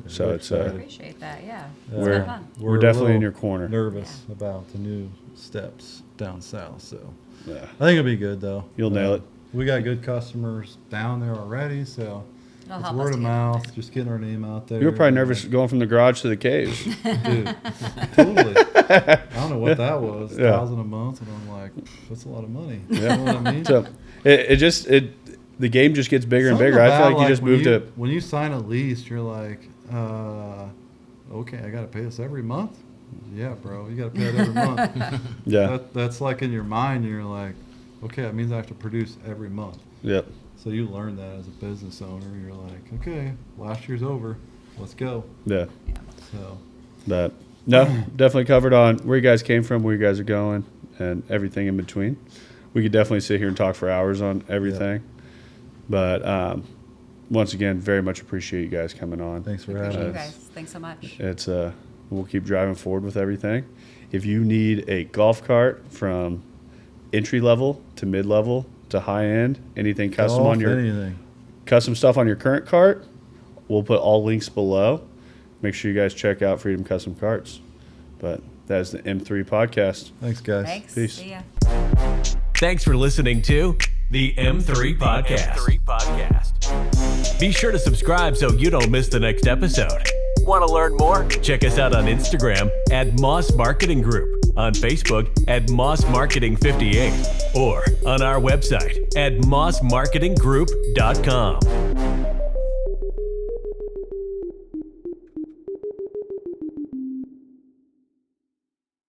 So it's I appreciate that. Yeah, it's we're been fun. we're definitely in your corner. Nervous about the new steps down south. So Yeah, I think it'll be good, though. you'll nail it. We got good customers down there already, so It'll it's help word us of to get mouth, just getting our name out there. You were probably nervous going from the garage to the caves. Dude, totally. I don't know what that was, Yeah. $1,000 a month, and I'm like, that's a lot of money. Yeah. You know what I mean? So the game just gets bigger and Something bigger. I feel about, like you just when moved it. When you sign a lease, you're like, okay, I got to pay this every month? Yeah, bro, you got to pay it every month. Yeah. That's like in your mind, you're like, okay, that means I have to produce every month. Yep. So you learn that as a business owner. You're like, okay, last year's over. Let's go. Yeah. So But no, definitely covered on where you guys came from, where you guys are going, and everything in between. We could definitely sit here and talk for hours on everything. But once again, very much appreciate you guys coming on. thanks for Appreciate having you us. guys. Thanks so much. It's we'll keep driving forward with everything. If you need a golf cart from entry level to mid level to high end, anything custom Golf, on your anything. custom stuff on your current cart, we'll put all links below. Make sure you guys check out Freedom Custom Carts. But that is the M3 podcast. Thanks, guys. Thanks. Peace. See ya. Thanks for listening to the M3 Podcast. Be sure to subscribe so you don't miss the next episode. Want to learn more? Check us out on Instagram at Moss Marketing Group, on Facebook at Moss Marketing 58, or on our website at mossmarketinggroup.com.